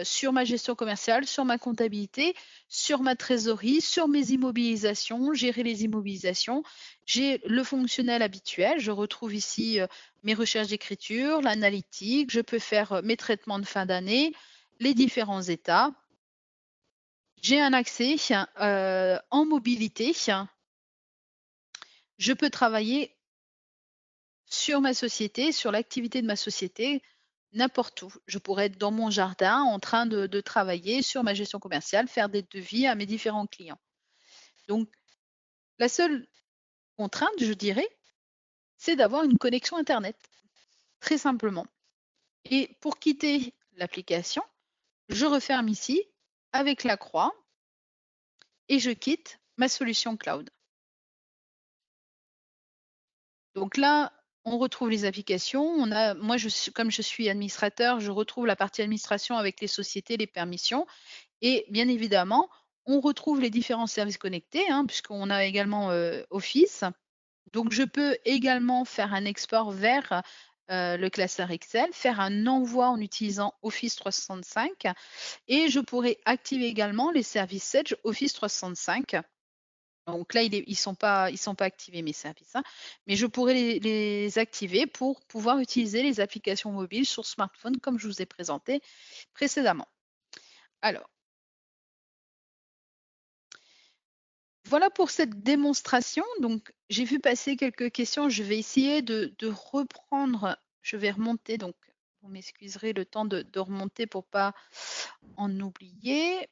sur ma gestion commerciale, sur ma comptabilité, sur ma trésorerie, sur mes immobilisations, gérer les immobilisations. J'ai le fonctionnel habituel, je retrouve ici, mes recherches d'écriture, l'analytique, je peux faire, mes traitements de fin d'année, les différents états. J'ai un accès, en mobilité. Je peux travailler sur ma société, sur l'activité de ma société, n'importe où. Je pourrais être dans mon jardin en train de travailler sur ma gestion commerciale, faire des devis à mes différents clients. Donc, la seule contrainte, je dirais, c'est d'avoir une connexion internet, très simplement. Et pour quitter l'application, je referme ici avec la croix et je quitte ma solution cloud. Donc là, on retrouve les applications. Moi, comme je suis administrateur, je retrouve la partie administration avec les sociétés, les permissions. Et bien évidemment, on retrouve les différents services connectés, hein, puisqu'on a également Office. Donc, je peux également faire un export vers le classeur Excel, faire un envoi en utilisant Office 365 et je pourrais activer également les services Sage Office 365. Donc là, ils sont pas activés mes services, hein, mais je pourrais les activer pour pouvoir utiliser les applications mobiles sur smartphone comme je vous ai présenté précédemment. Alors, voilà pour cette démonstration. Donc, j'ai vu passer quelques questions. Je vais essayer de reprendre. Je vais remonter. Donc, vous m'excuserez le temps de remonter pour pas en oublier.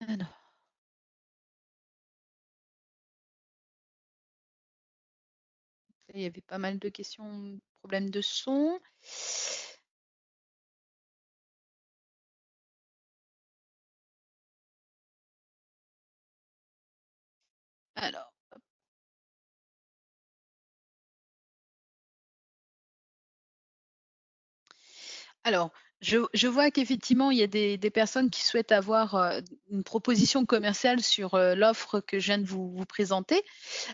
Alors, il y avait pas mal de questions, problème de son. Alors, Alors, je vois qu'effectivement, il y a des personnes qui souhaitent avoir, une proposition commerciale sur, l'offre que je viens de vous présenter.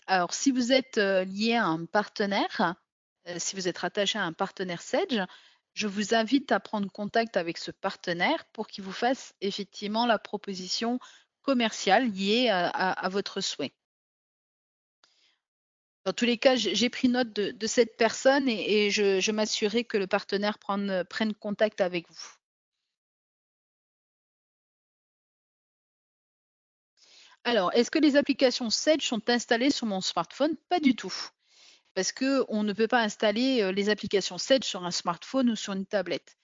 Alors si vous êtes, lié à un partenaire, si vous êtes rattaché à un partenaire Sage, je vous invite à prendre contact avec ce partenaire pour qu'il vous fasse effectivement la proposition commerciale liée à votre souhait. Dans tous les cas, j'ai pris note de cette personne et je m'assurerai que le partenaire prenne contact avec vous. Alors, est-ce que les applications Sage sont installées sur mon smartphone? Pas du tout, parce qu'on ne peut pas installer, les applications Sage sur un smartphone ou sur une tablette.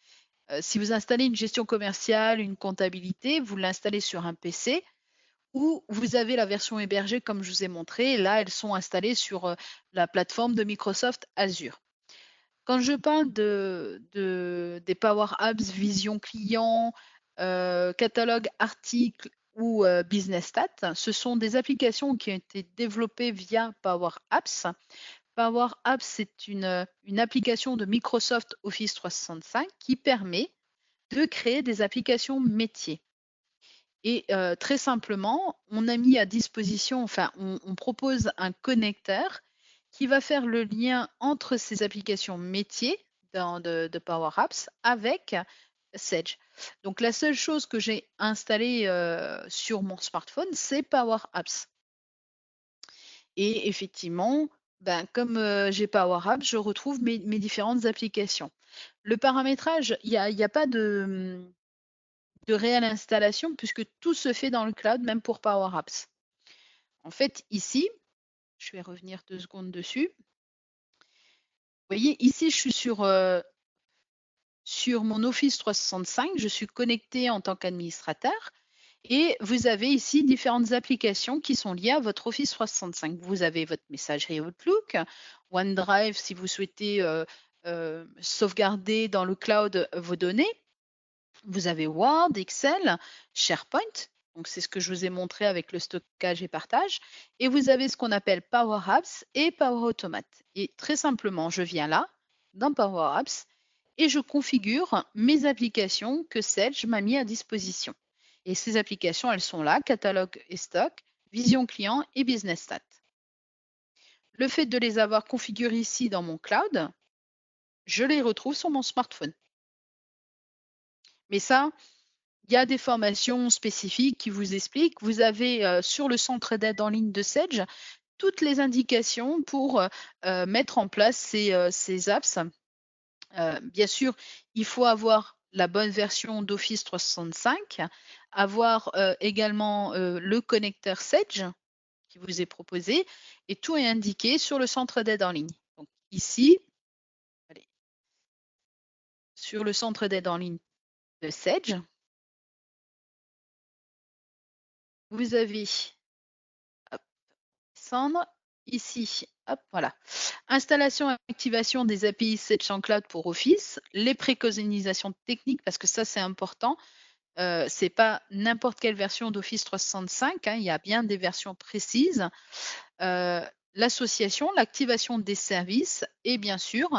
Si vous installez une gestion commerciale, une comptabilité, vous l'installez sur un PC ou vous avez la version hébergée comme je vous ai montré. Là, elles sont installées sur, la plateforme de Microsoft Azure. Quand je parle des Power Apps Vision Client, catalogue articles ou Business Stats, ce sont des applications qui ont été développées via Power Apps. Power Apps, c'est une application de Microsoft Office 365 qui permet de créer des applications métiers. Et très simplement, on a mis à disposition, enfin, on propose un connecteur qui va faire le lien entre ces applications métiers de Power Apps avec Sage. Donc la seule chose que j'ai installée, sur mon smartphone, c'est Power Apps. Et effectivement, ben, comme, j'ai Power Apps, je retrouve mes différentes applications. Le paramétrage, il y a pas de réelle installation puisque tout se fait dans le cloud, même pour Power Apps. En fait, ici, je vais revenir 2 secondes dessus. Vous voyez, ici, je suis sur mon Office 365, je suis connectée en tant qu'administrateur et vous avez ici différentes applications qui sont liées à votre Office 365. Vous avez votre messagerie Outlook, OneDrive si vous souhaitez, sauvegarder dans le cloud vos données. Vous avez Word, Excel, SharePoint Donc, c'est ce que je vous ai montré avec le stockage et partage. Et vous avez ce qu'on appelle Power Apps et Power Automate. Et très simplement, je viens là, dans Power Apps, et je configure mes applications que Sage m'a mis à disposition. Et ces applications, elles sont là, catalogue et stock, vision client et business stat. Le fait de les avoir configurées ici dans mon cloud, je les retrouve sur mon smartphone. Mais ça, il y a des formations spécifiques qui vous expliquent. Vous avez sur le centre d'aide en ligne de Sage toutes les indications pour mettre en place ces apps. Bien sûr, il faut avoir la bonne version d'Office 365, avoir également le connecteur Sage qui vous est proposé et tout est indiqué sur le centre d'aide en ligne. Donc ici, allez, sur le centre d'aide en ligne de Sage, vous avez, hop, descendre ici, hop, voilà. Installation et activation des API Sage en Cloud pour Office, les préconisations techniques, parce que ça c'est important. C'est pas n'importe quelle version d'Office 365, hein, il y a bien des versions précises. L'association, l'activation des services et bien sûr,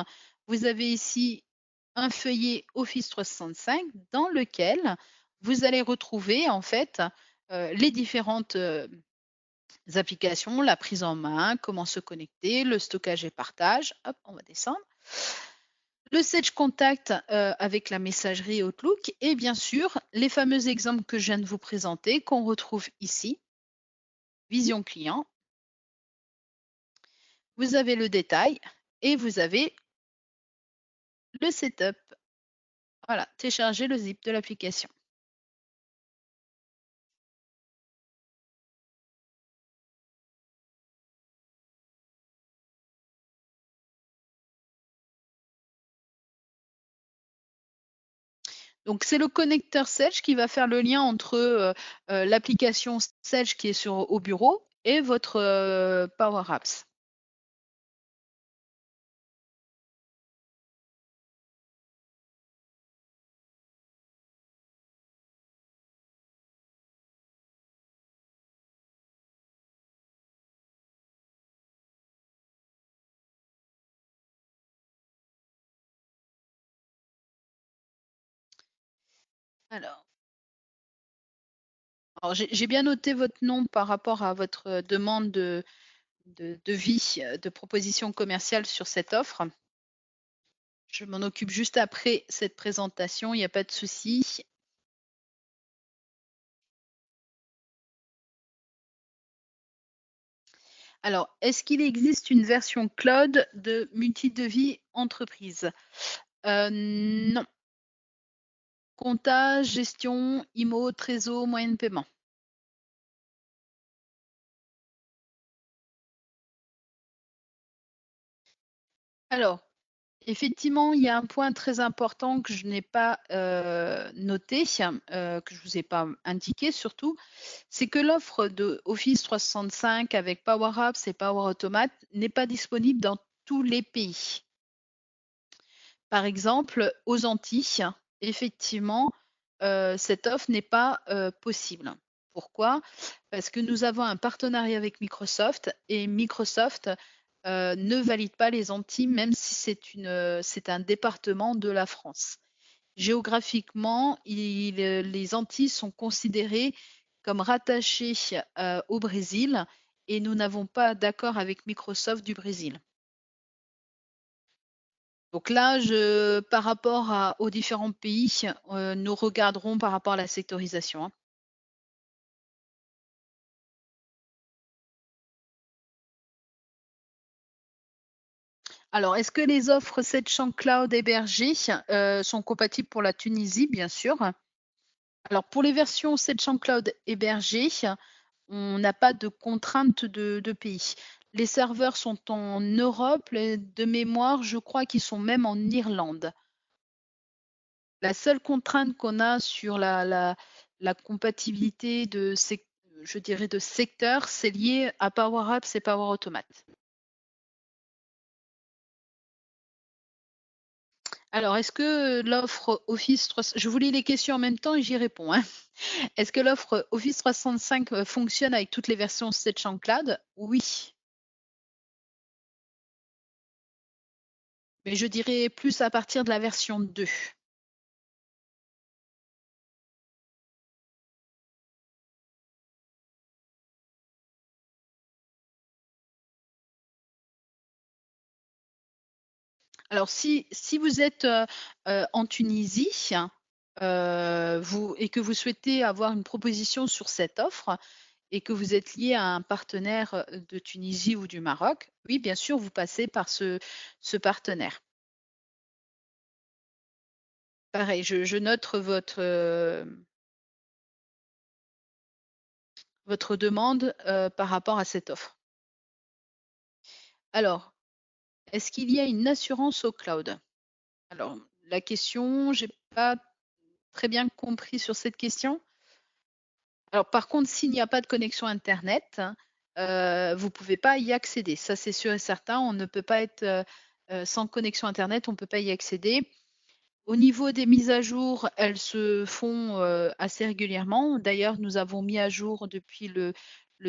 vous avez ici un feuillet Office 365 dans lequel vous allez retrouver en fait les différentes applications, la prise en main, comment se connecter, le stockage et partage. Hop, on va descendre. Le Sage Contact avec la messagerie Outlook et bien sûr les fameux exemples que je viens de vous présenter qu'on retrouve ici. Vision client. Vous avez le détail et vous avez le setup. Voilà, télécharger le zip de l'application. Donc, c'est le connecteur Sage qui va faire le lien entre l'application Sage qui est au bureau et votre Power Apps. Alors, j'ai bien noté votre nom par rapport à votre demande de devis, de proposition commerciale sur cette offre. Je m'en occupe juste après cette présentation, il n'y a pas de souci. Alors, est-ce qu'il existe une version cloud de multi-devis entreprise? Non. Compta, gestion, IMO, trésor, moyen de paiement. Alors, effectivement, il y a un point très important que je n'ai pas noté, que je ne vous ai pas indiqué surtout, c'est que l'offre de Office 365 avec Power Apps et Power Automate n'est pas disponible dans tous les pays. Par exemple, aux Antilles, effectivement, cette offre n'est pas possible. Pourquoi? Parce que nous avons un partenariat avec Microsoft et Microsoft ne valide pas les Antilles, même si c'est un département de la France. Géographiquement, les Antilles sont considérées comme rattachées au Brésil et nous n'avons pas d'accord avec Microsoft du Brésil. Donc là, par rapport aux différents pays, nous regarderons par rapport à la sectorisation, hein. Alors, est-ce que les offres 700 Cloud hébergées sont compatibles pour la Tunisie? Bien sûr. Alors, pour les versions 700 Cloud hébergées, on n'a pas de contrainte de pays. Les serveurs sont en Europe, de mémoire, je crois qu'ils sont même en Irlande. La seule contrainte qu'on a sur la compatibilité je dirais de secteur, c'est lié à Power Apps et Power Automate. Alors, est-ce que l'offre Office 3 je vous lis les questions en même temps et j'y réponds, hein. Est-ce que l'offre Office 365 fonctionne avec toutes les versions Sage en Cloud? Oui, mais je dirais plus à partir de la version 2. Alors si vous êtes, en Tunisie, vous et que vous souhaitez avoir une proposition sur cette offre et que vous êtes lié à un partenaire, de Tunisie ou du Maroc, oui, bien sûr, vous passez par ce partenaire. Pareil, je note votre demande, par rapport à cette offre. Alors, est-ce qu'il y a une assurance au cloud? Alors, la question, j'ai pas très bien compris sur cette question. Alors par contre, s'il n'y a pas de connexion internet, vous pouvez pas y accéder. Ça, c'est sûr et certain. On ne peut pas être, sans connexion internet, on ne peut pas y accéder. Au niveau des mises à jour, elles se font, assez régulièrement. D'ailleurs, nous avons mis à jour depuis le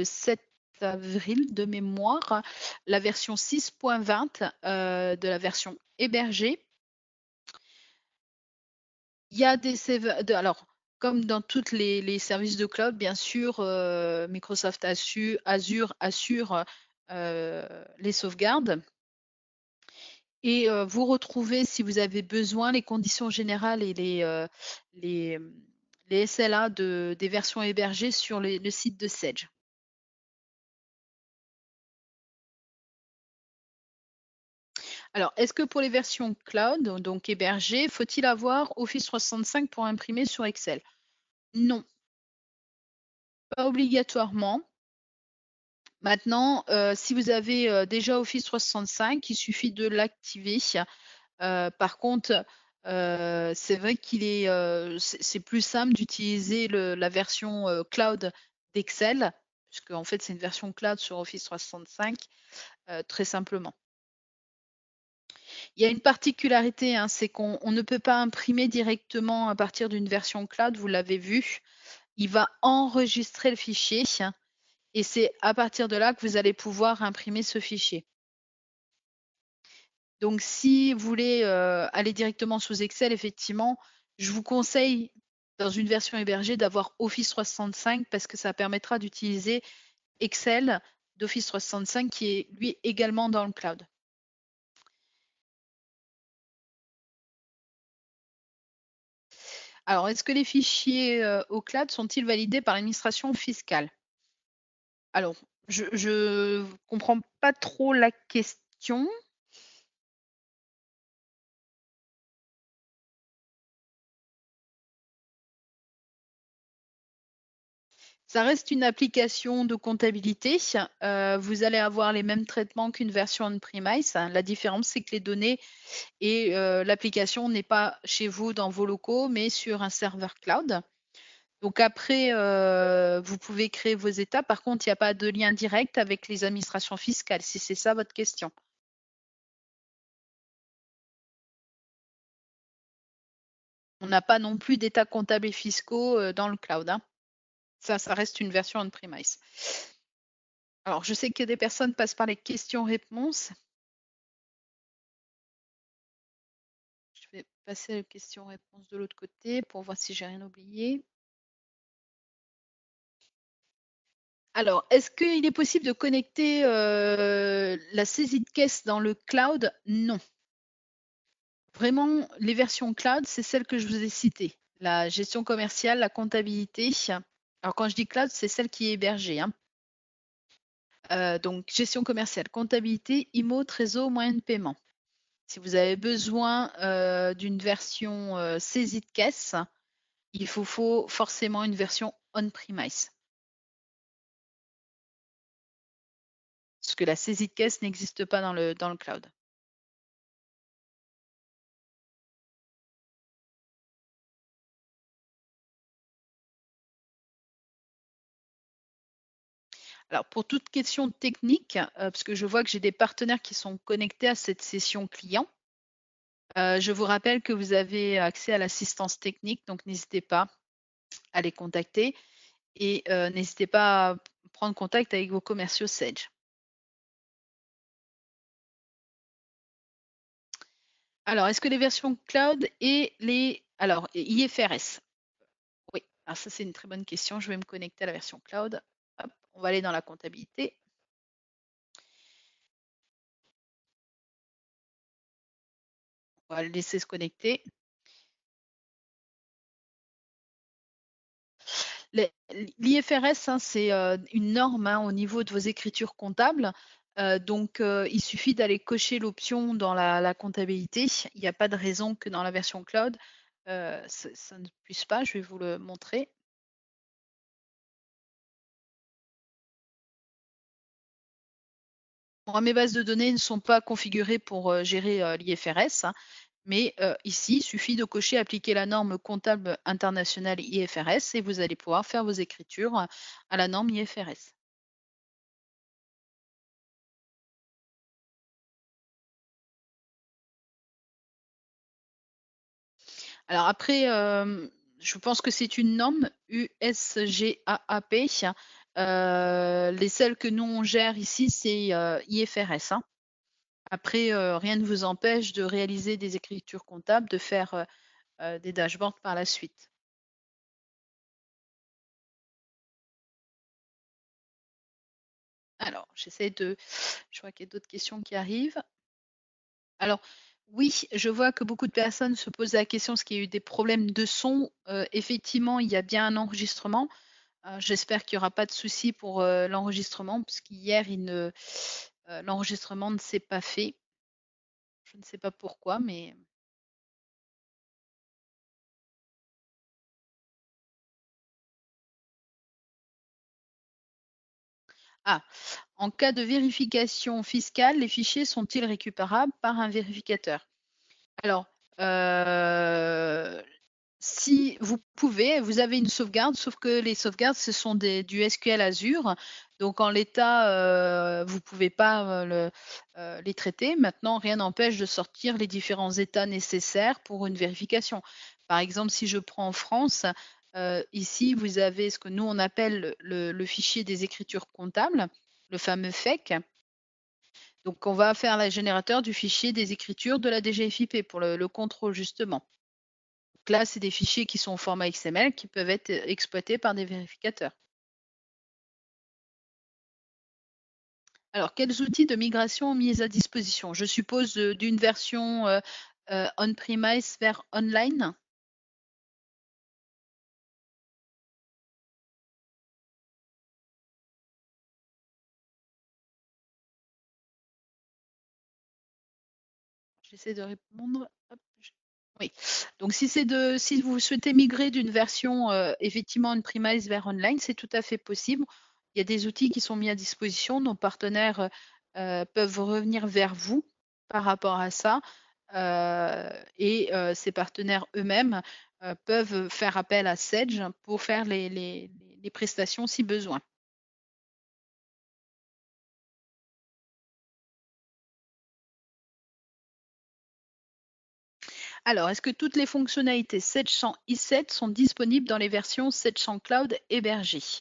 7 avril de mémoire, la version 6.20, de la version hébergée. Il y a des alors, comme dans toutes les services de cloud, bien sûr, Microsoft Azure assure, les sauvegardes et vous retrouvez, si vous avez besoin, les conditions générales et les, mmh, les SLA des versions hébergées sur le site de Sage. Alors, est-ce que pour les versions cloud, donc hébergées, faut-il avoir Office 365 pour imprimer sur Excel? Non, pas obligatoirement. Maintenant, si vous avez, déjà Office 365, il suffit de l'activer. Par contre, c'est vrai qu'il est, c'est plus simple d'utiliser la version, cloud d'Excel, puisqu'en fait, c'est une version cloud sur Office 365, très simplement. Il y a une particularité, hein, c'est qu'on ne peut pas imprimer directement à partir d'une version cloud, vous l'avez vu. Il va enregistrer le fichier et c'est à partir de là que vous allez pouvoir imprimer ce fichier. Donc si vous voulez, aller directement sous Excel, effectivement, je vous conseille, dans une version hébergée, d'avoir Office 365 parce que ça permettra d'utiliser Excel d'Office 365 qui est, lui, également dans le cloud. Alors, est-ce que les fichiers, au cloud sont-ils validés par l'administration fiscale? Alors, je comprends pas trop la question. Ça reste une application de comptabilité. Vous allez avoir les mêmes traitements qu'une version on-premise. La différence, c'est que les données et l'application n'est pas chez vous dans vos locaux, mais sur un serveur cloud. Donc après, vous pouvez créer vos étapes. Par contre, il n'y a pas de lien direct avec les administrations fiscales, si c'est ça votre question. On n'a pas non plus d'états comptables et fiscaux, dans le cloud, hein. Ça reste une version on-premise. Alors, je sais que des personnes passent par les questions-réponses. Je vais passer aux questions-réponses de l'autre côté pour voir si j'ai rien oublié. Alors, est-ce qu'il est possible de connecter, la saisie de caisse dans le cloud? Non. Vraiment, les versions cloud, c'est celles que je vous ai citées. La gestion commerciale, la comptabilité. Alors quand je dis cloud, c'est celle qui est hébergée, hein. Donc gestion commerciale, comptabilité, IMO, Trésor, moyens de paiement. Si vous avez besoin, d'une version, saisie de caisse, il faut forcément une version on-premise. Parce que la saisie de caisse n'existe pas dans le cloud. Alors pour toute question technique, parce que je vois que j'ai des partenaires qui sont connectés à cette session client, Je vous rappelle que vous avez accès à l'assistance technique, donc n'hésitez pas à les contacter et n'hésitez pas à prendre contact avec vos commerciaux Sage. Alors, est-ce que les versions cloud et les alors IFRS? Oui, alors ça, c'est une très bonne question. Je vais me connecter à la version cloud. Hop, on va aller dans la comptabilité. On va le laisser se connecter. L'IFRS, hein, c'est une norme hein, au niveau de vos écritures comptables. Donc, il suffit d'aller cocher l'option dans la comptabilité. Il n'y a pas de raison que dans la version cloud, ça ne puisse pas. Je vais vous le montrer. Moi, mes bases de données ne sont pas configurées pour gérer l'IFRS, hein, mais ici, il suffit de cocher appliquer la norme comptable internationale IFRS et vous allez pouvoir faire vos écritures à la norme IFRS. Alors après, je pense que c'est une norme USGAAP. Les seules que nous on gère ici, c'est IFRS, hein. Après, rien ne vous empêche de réaliser des écritures comptables, de faire des dashboards par la suite. Alors, je vois qu'il y a d'autres questions qui arrivent. Alors, oui, je vois que beaucoup de personnes se posent la question, est-ce qu'il y a eu des problèmes de son? Effectivement, il y a bien un enregistrement. J'espère qu'il y aura pas de souci pour, l'enregistrement puisqu'hier l'enregistrement ne s'est pas fait. Je ne sais pas pourquoi, mais ah! En cas de vérification fiscale, les fichiers sont-ils récupérables par un vérificateur? Alors, si vous pouvez, vous avez une sauvegarde, sauf que les sauvegardes, ce sont du SQL Azure. Donc en l'état, vous pouvez pas, les traiter. Maintenant, rien n'empêche de sortir les différents états nécessaires pour une vérification. Par exemple, si je prends en France, ici, vous avez ce que nous on appelle le fichier des écritures comptables, le fameux FEC. Donc on va faire le générateur du fichier des écritures de la DGFiP pour le contrôle justement. Donc là, c'est des fichiers qui sont au format XML qui peuvent être exploités par des vérificateurs. Alors, quels outils de migration mis à disposition? Je suppose d'une version on-premise vers online. J'essaie de répondre. Hop, oui. Donc, si vous souhaitez migrer d'une version effectivement on-premise vers online, c'est tout à fait possible. Il y a des outils qui sont mis à disposition. Nos partenaires peuvent revenir vers vous par rapport à ça. Et ces partenaires eux-mêmes peuvent faire appel à Sedge pour faire les prestations si besoin. Alors, est-ce que toutes les fonctionnalités 700 i7 sont disponibles dans les versions 700 Cloud hébergées?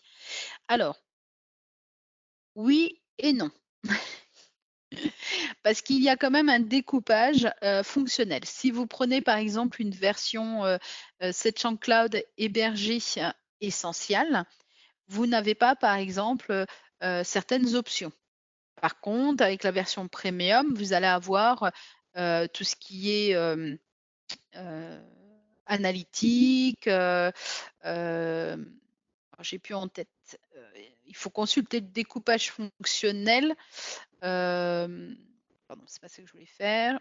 Alors, oui et non. Parce qu'il y a quand même un découpage fonctionnel. Si vous prenez par exemple une version 700 Cloud hébergée essentielle, vous n'avez pas par exemple certaines options. Par contre, avec la version premium, vous allez avoir tout ce qui est Heu, analytique, alors j'ai plus en tête, il faut consulter le découpage fonctionnel, hem, pardon, c'est pas ça que je voulais faire.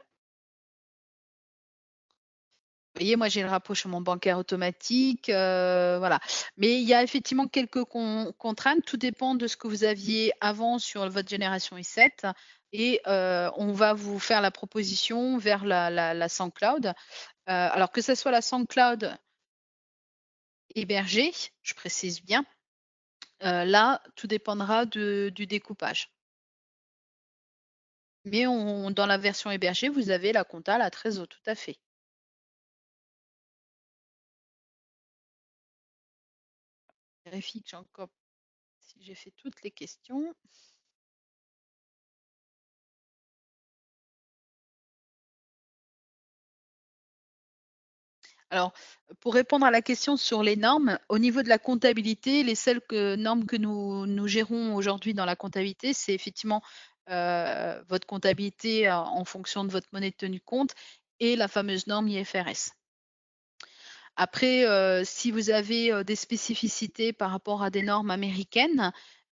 Vous voyez, moi, j'ai le rapprochement bancaire automatique, voilà. Mais il y a effectivement quelques contraintes. Tout dépend de ce que vous aviez avant sur votre génération i7 et on va vous faire la proposition vers la SansCloud. Alors que ça soit la SansCloud hébergée, je précise bien, là, tout dépendra du découpage. Mais dans la version hébergée, vous avez la compta, la trésor, tout à fait. Vérifie que j'ai encore si j'ai fait toutes les questions. Alors, pour répondre à la question sur les normes, au niveau de la comptabilité, les seules normes que nous gérons aujourd'hui dans la comptabilité, c'est effectivement votre comptabilité en fonction de votre monnaie de tenue de compte et la fameuse norme IFRS. Après, si vous avez des spécificités par rapport à des normes américaines,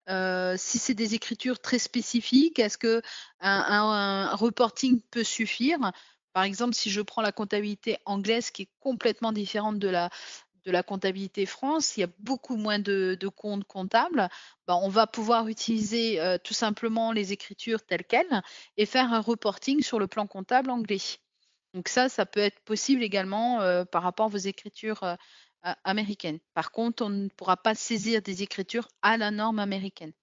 si c'est des écritures très spécifiques, est-ce qu'un un reporting peut suffire? Par exemple, si je prends la comptabilité anglaise qui est complètement différente de la comptabilité France, il y a beaucoup moins de comptes comptables. Ben, on va pouvoir utiliser, tout simplement les écritures telles quelles et faire un reporting sur le plan comptable anglais. Donc ça peut être possible également, par rapport à vos écritures, américaines. Par contre, on ne pourra pas saisir des écritures à la norme américaine.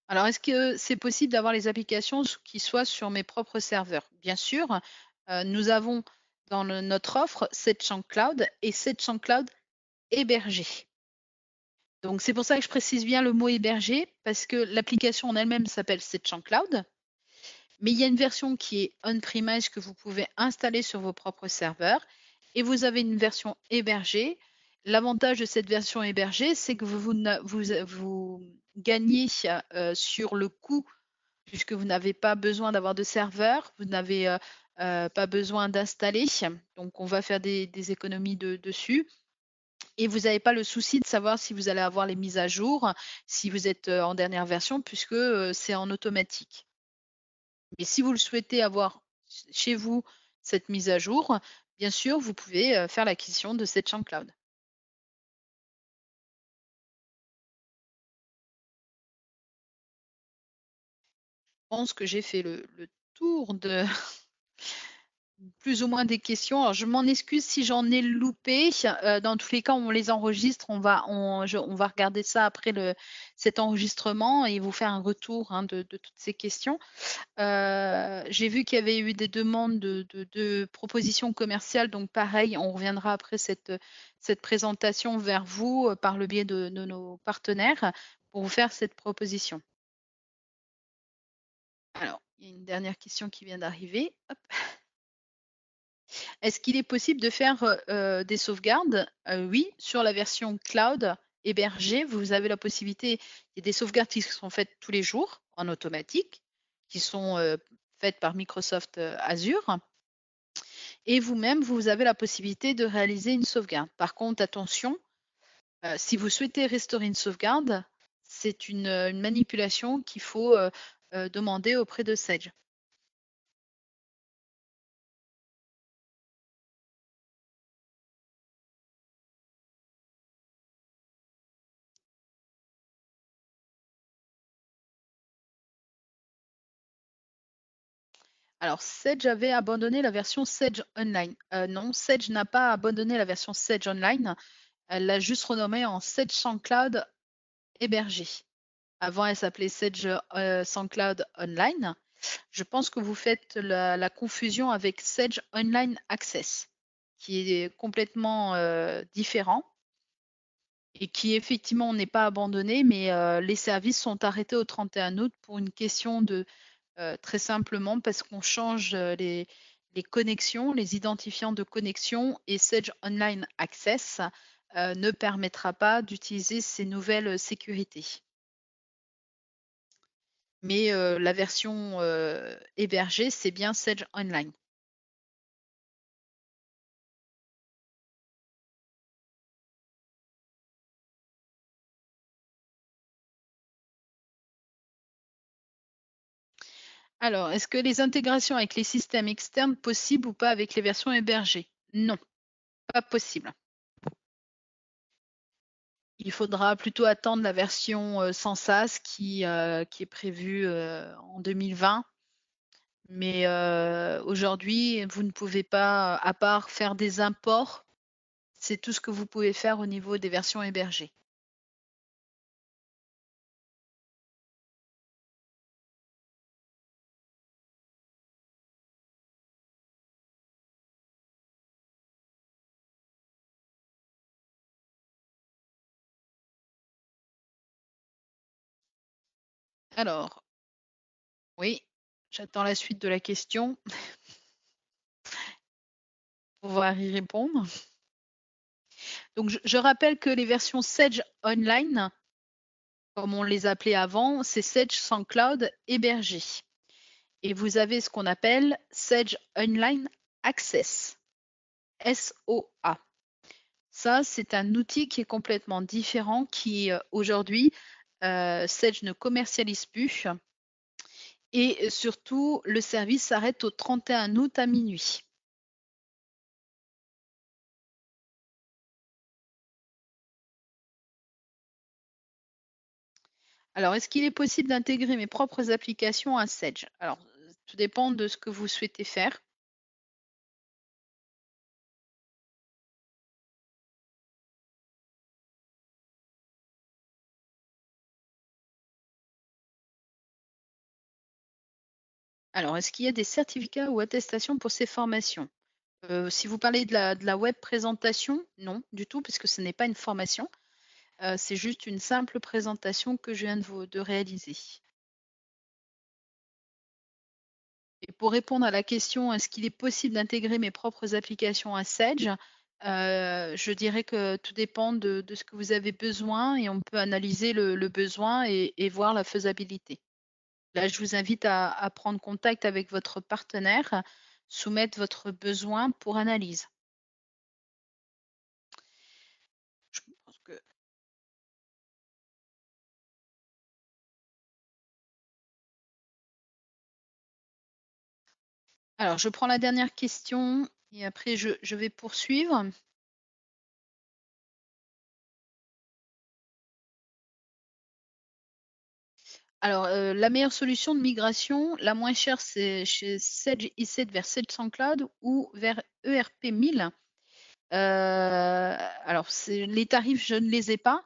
Alors, est-ce que c'est possible d'avoir les applications qui soient sur mes propres serveurs? Bien sûr, nous avons dans notre offre 7 Cloud et 7 Cloud hébergé. Donc c'est pour ça que je précise bien le mot hébergé, parce que l'application en elle-même s'appelle 7 Cloud, mais il y a une version qui est on-premise que vous pouvez installer sur vos propres serveurs et vous avez une version hébergée. L'avantage de cette version hébergée, c'est que vous gagnez sur le coût puisque vous n'avez pas besoin d'avoir de serveur, vous n'avez pas besoin d'installer. Donc, on va faire des économies dessus. Et vous n'avez pas le souci de savoir si vous allez avoir les mises à jour, si vous êtes en dernière version, puisque c'est en automatique. Mais si vous le souhaitez avoir chez vous, cette mise à jour, bien sûr, vous pouvez faire l'acquisition de cette chambre cloud. Je pense que j'ai fait le tour de plus ou moins des questions. Alors, je m'en excuse si j'en ai loupé. Dans tous les cas, on les enregistre. On va regarder ça après cet enregistrement et vous faire un retour hein, de toutes ces questions. J'ai vu qu'il y avait eu des demandes de propositions commerciales. Donc, pareil, on reviendra après cette présentation vers vous par le biais de nos partenaires pour vous faire cette proposition. Alors, il y a une dernière question qui vient d'arriver. Hop. Est-ce qu'il est possible de faire, des sauvegardes? Oui, sur la version cloud hébergée, vous avez la possibilité il y a des sauvegardes qui sont faites tous les jours en automatique, qui sont, faites par Microsoft, Azure et vous-même, vous avez la possibilité de réaliser une sauvegarde. Par contre, attention, si vous souhaitez restaurer une sauvegarde, c'est une manipulation qu'il faut, demander auprès de Sage. Alors, Sage avait abandonné la version Sage Online. Non, Sage n'a pas abandonné la version Sage Online. Elle l'a juste renommée en Sage SoundCloud hébergé. Avant, elle s'appelait Sage SoundCloud Online. Je pense que vous faites la confusion avec Sage Online Access, qui est complètement différent et qui effectivement n'est pas abandonné, mais les services sont arrêtés au 31 août pour une question de très simplement parce qu'on change, les connexions, les identifiants de connexion et Sage Online Access, ne permettra pas d'utiliser ces nouvelles, sécurités. Mais, la version, hébergée, c'est bien Sage Online. Alors, est-ce que les intégrations avec les systèmes externes possibles ou pas avec les versions hébergées? Non, pas possible. Il faudra plutôt attendre la version, sans SaaS qui est prévue, en 2020. Mais, aujourd'hui, vous ne pouvez pas, à part faire des imports, c'est tout ce que vous pouvez faire au niveau des versions hébergées. Alors, oui, j'attends la suite de la question pour pouvoir y répondre. Donc, je rappelle que les versions Sage Online, comme on les appelait avant, c'est Sage sans cloud hébergé. Et vous avez ce qu'on appelle Sage Online Access, SOA. Ça, c'est un outil qui est complètement différent, qui aujourd'hui, Sage ne commercialise plus. Et surtout, le service s'arrête au 31 août à minuit. Alors, est-ce qu'il est possible d'intégrer mes propres applications à Sage? Alors, tout dépend de ce que vous souhaitez faire. Alors, est-ce qu'il y a des certificats ou attestations pour ces formations? Si vous parlez de la web présentation, non, du tout, puisque ce n'est pas une formation. C'est juste une simple présentation que je viens de réaliser. Et pour répondre à la question, est-ce qu'il est possible d'intégrer mes propres applications à Sage? Je dirais que tout dépend de ce que vous avez besoin et on peut analyser le besoin et voir la faisabilité. Là, je vous invite à prendre contact avec votre partenaire, soumettre votre besoin pour analyse. Je pense que alors je prends la dernière question et après je vais poursuivre. Alors, la meilleure solution de migration, la moins chère, c'est chez Sage IC vers Sage Cloud ou vers ERP 1000. Alors c'est les tarifs, je ne les ai pas.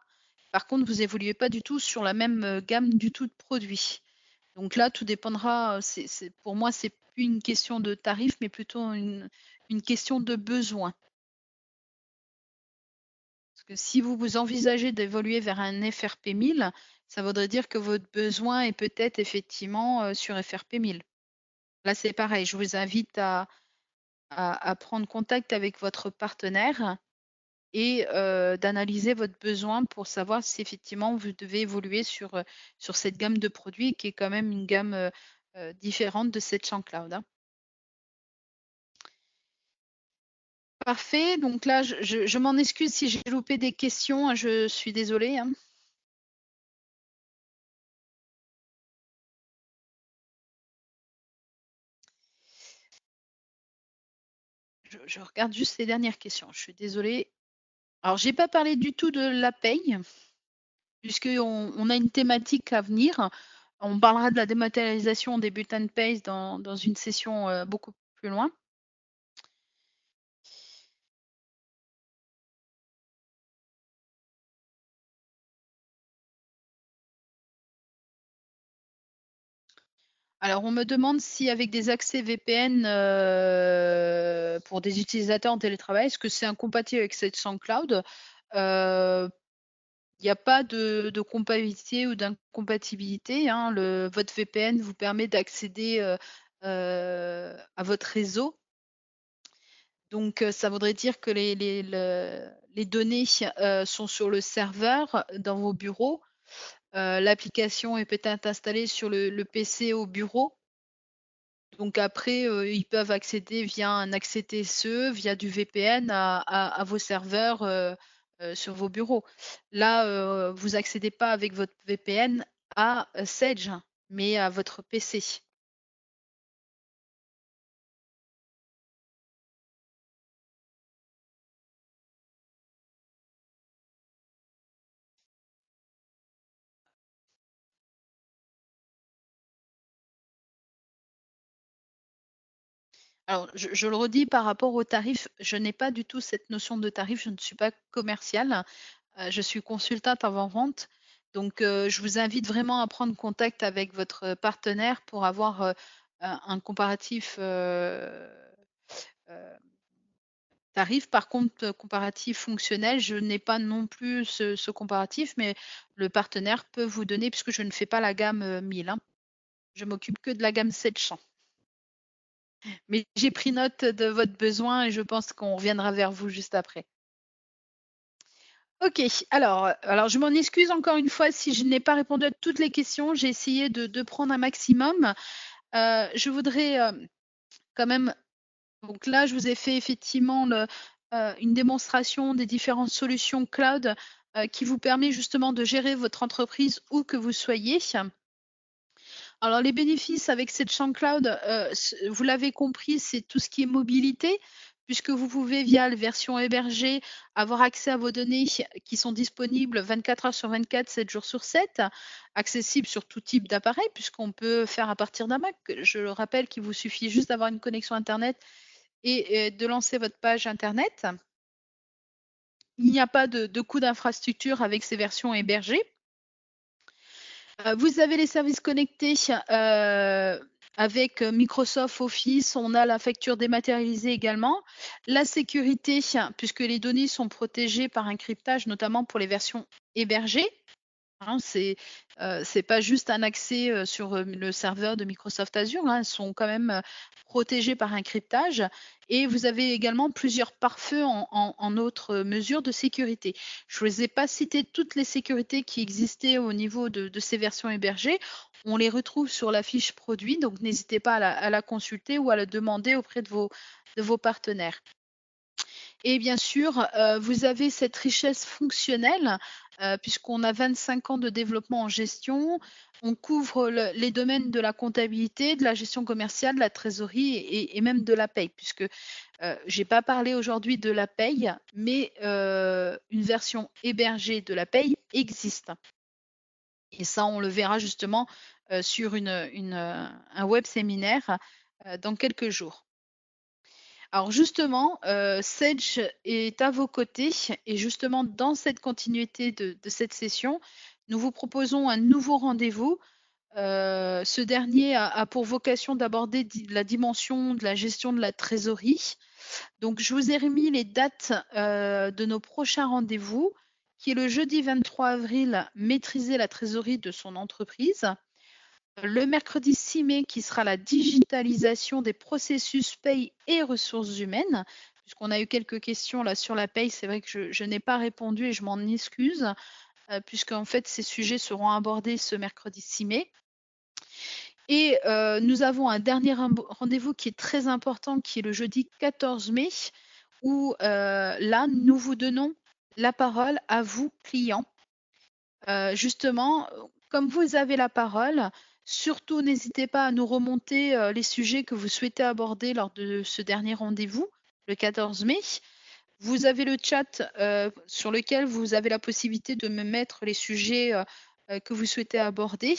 Par contre, vous évoluez pas du tout sur la même, gamme du tout de produits. Donc là, tout dépendra, c'est pour moi, c'est plus une question de tarif, mais plutôt une question de besoin. Parce que si vous envisagez d'évoluer vers un FRP 1000, ça voudrait dire que votre besoin est peut-être effectivement, sur FRP 1000. Là, c'est pareil, je vous invite à prendre contact avec votre partenaire et d'analyser votre besoin pour savoir si effectivement vous devez évoluer sur cette gamme de produits qui est quand même une gamme, différente de cette Champ Cloud, hein. Parfait, donc là, je m'en excuse si j'ai loupé des questions, hein, je suis désolée, hein. Je regarde juste les dernières questions, je suis désolée. Alors j'ai pas parlé du tout de la paye, puisqu'on a une thématique à venir. On parlera de la dématérialisation des bulletins de paye dans une session, beaucoup plus loin. Alors, on me demande si avec des accès VPN, pour des utilisateurs en télétravail, est-ce que c'est incompatible avec cette Cloud? Il n'y a pas de compatibilité ou d'incompatibilité, hein. Votre VPN vous permet d'accéder, à votre réseau. Donc, ça voudrait dire que les données, sont sur le serveur dans vos bureaux. L'application est peut-être installée sur le PC au bureau. Donc après, ils peuvent accéder via un accès TSE, via du VPN à vos serveurs, sur vos bureaux. Là, vous accédez pas avec votre VPN à, Sage, mais à votre PC. Alors je le redis par rapport aux tarifs, je n'ai pas du tout cette notion de tarif, je ne suis pas commerciale, je suis consultante avant-vente. Donc je vous invite vraiment à prendre contact avec votre partenaire pour avoir, un comparatif, tarifs. Par contre, comparatif fonctionnel, je n'ai pas non plus ce comparatif, mais le partenaire peut vous donner puisque je ne fais pas la gamme, 1000, hein. Je m'occupe que de la gamme 700. Mais j'ai pris note de votre besoin et je pense qu'on reviendra vers vous juste après. OK, alors je m'en excuse encore une fois si je n'ai pas répondu à toutes les questions. J'ai essayé de prendre un maximum. Je voudrais, quand même donc là, je vous ai fait effectivement une démonstration des différentes solutions cloud, qui vous permet justement de gérer votre entreprise où que vous soyez. Alors les bénéfices avec cette chambre cloud, vous l'avez compris, c'est tout ce qui est mobilité, puisque vous pouvez via la version hébergée avoir accès à vos données qui sont disponibles 24 heures sur 24, 7 jours sur 7, accessibles sur tout type d'appareil puisqu'on peut faire à partir d'un Mac. Je le rappelle qu'il vous suffit juste d'avoir une connexion internet et de lancer votre page internet. Il n'y a pas de coût d'infrastructure avec ces versions hébergées. Vous avez les services connectés, avec, Microsoft Office. On a la facture dématérialisée également. La sécurité, puisque les données sont protégées par un cryptage, notamment pour les versions hébergées. Hein, c'est pas juste un accès, sur, le serveur de Microsoft Azure, hein. Elles sont quand même, protégées par un cryptage et vous avez également plusieurs pare-feux en autres mesures de sécurité. Je ne vous ai pas cité toutes les sécurités qui existaient au niveau de ces versions hébergées. On les retrouve sur la fiche produit, donc n'hésitez pas à la consulter ou à la demander auprès de vos partenaires. Et bien sûr, vous avez cette richesse fonctionnelle, puisqu'on a 25 ans de développement en gestion. On couvre les domaines de la comptabilité, de la gestion commerciale, de la trésorerie et même de la paye, puisque j'ai pas parlé aujourd'hui de la paye, mais une version hébergée de la paye existe. Et ça, on le verra justement sur un web séminaire dans quelques jours. Alors justement, Sage est à vos côtés et justement dans cette continuité de cette session, nous vous proposons un nouveau rendez-vous. Ce dernier a pour vocation d'aborder la dimension de la gestion de la trésorerie. Donc je vous ai remis les dates, de nos prochains rendez-vous, qui est le jeudi 23 avril, maîtriser la trésorerie de son entreprise. Le mercredi 6 mai, qui sera la digitalisation des processus paye et ressources humaines, puisqu'on a eu quelques questions là sur la paye. C'est vrai que je n'ai pas répondu et je m'en excuse, puisqu'en fait ces sujets seront abordés ce mercredi 6 mai. Et nous avons un dernier rendez-vous qui est très important, qui est le jeudi 14 mai, où là, nous vous donnons la parole à vous, clients. Justement, comme vous avez la parole, surtout n'hésitez pas à nous remonter, les sujets que vous souhaitez aborder lors de ce dernier rendez-vous, le 14 mai. Vous avez le chat, sur lequel vous avez la possibilité de me mettre les sujets, que vous souhaitez aborder,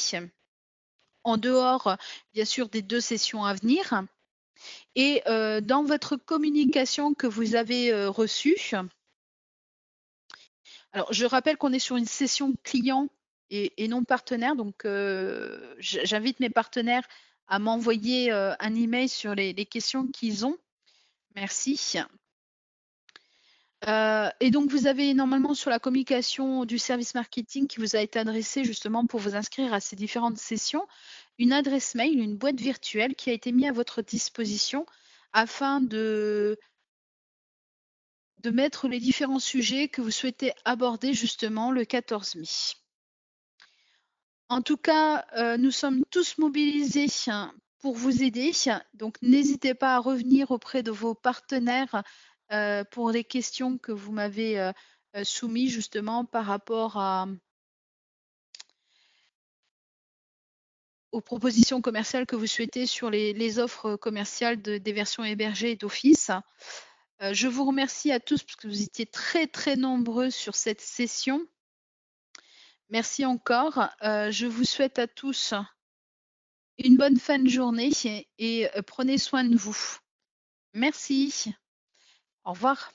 en dehors, bien sûr, des 2 sessions à venir. Et dans votre communication que vous avez, reçue, alors je rappelle qu'on est sur une session client et non partenaire, donc j'invite mes partenaires à m'envoyer, un email sur les questions qu'ils ont. Merci. Et donc vous avez normalement sur la communication du service marketing qui vous a été adressée justement pour vous inscrire à ces différentes sessions, une adresse mail, une boîte virtuelle qui a été mise à votre disposition afin de mettre les différents sujets que vous souhaitez aborder justement le 14 mai. En tout cas, nous sommes tous mobilisés, hein, pour vous aider, donc n'hésitez pas à revenir auprès de vos partenaires, pour les questions que vous m'avez, soumis justement par rapport aux propositions commerciales que vous souhaitez sur les offres commerciales des versions hébergées d'Office. Je vous remercie à tous parce que vous étiez très, très nombreux sur cette session. Merci encore. Je vous souhaite à tous une bonne fin de journée et prenez soin de vous. Merci. Au revoir.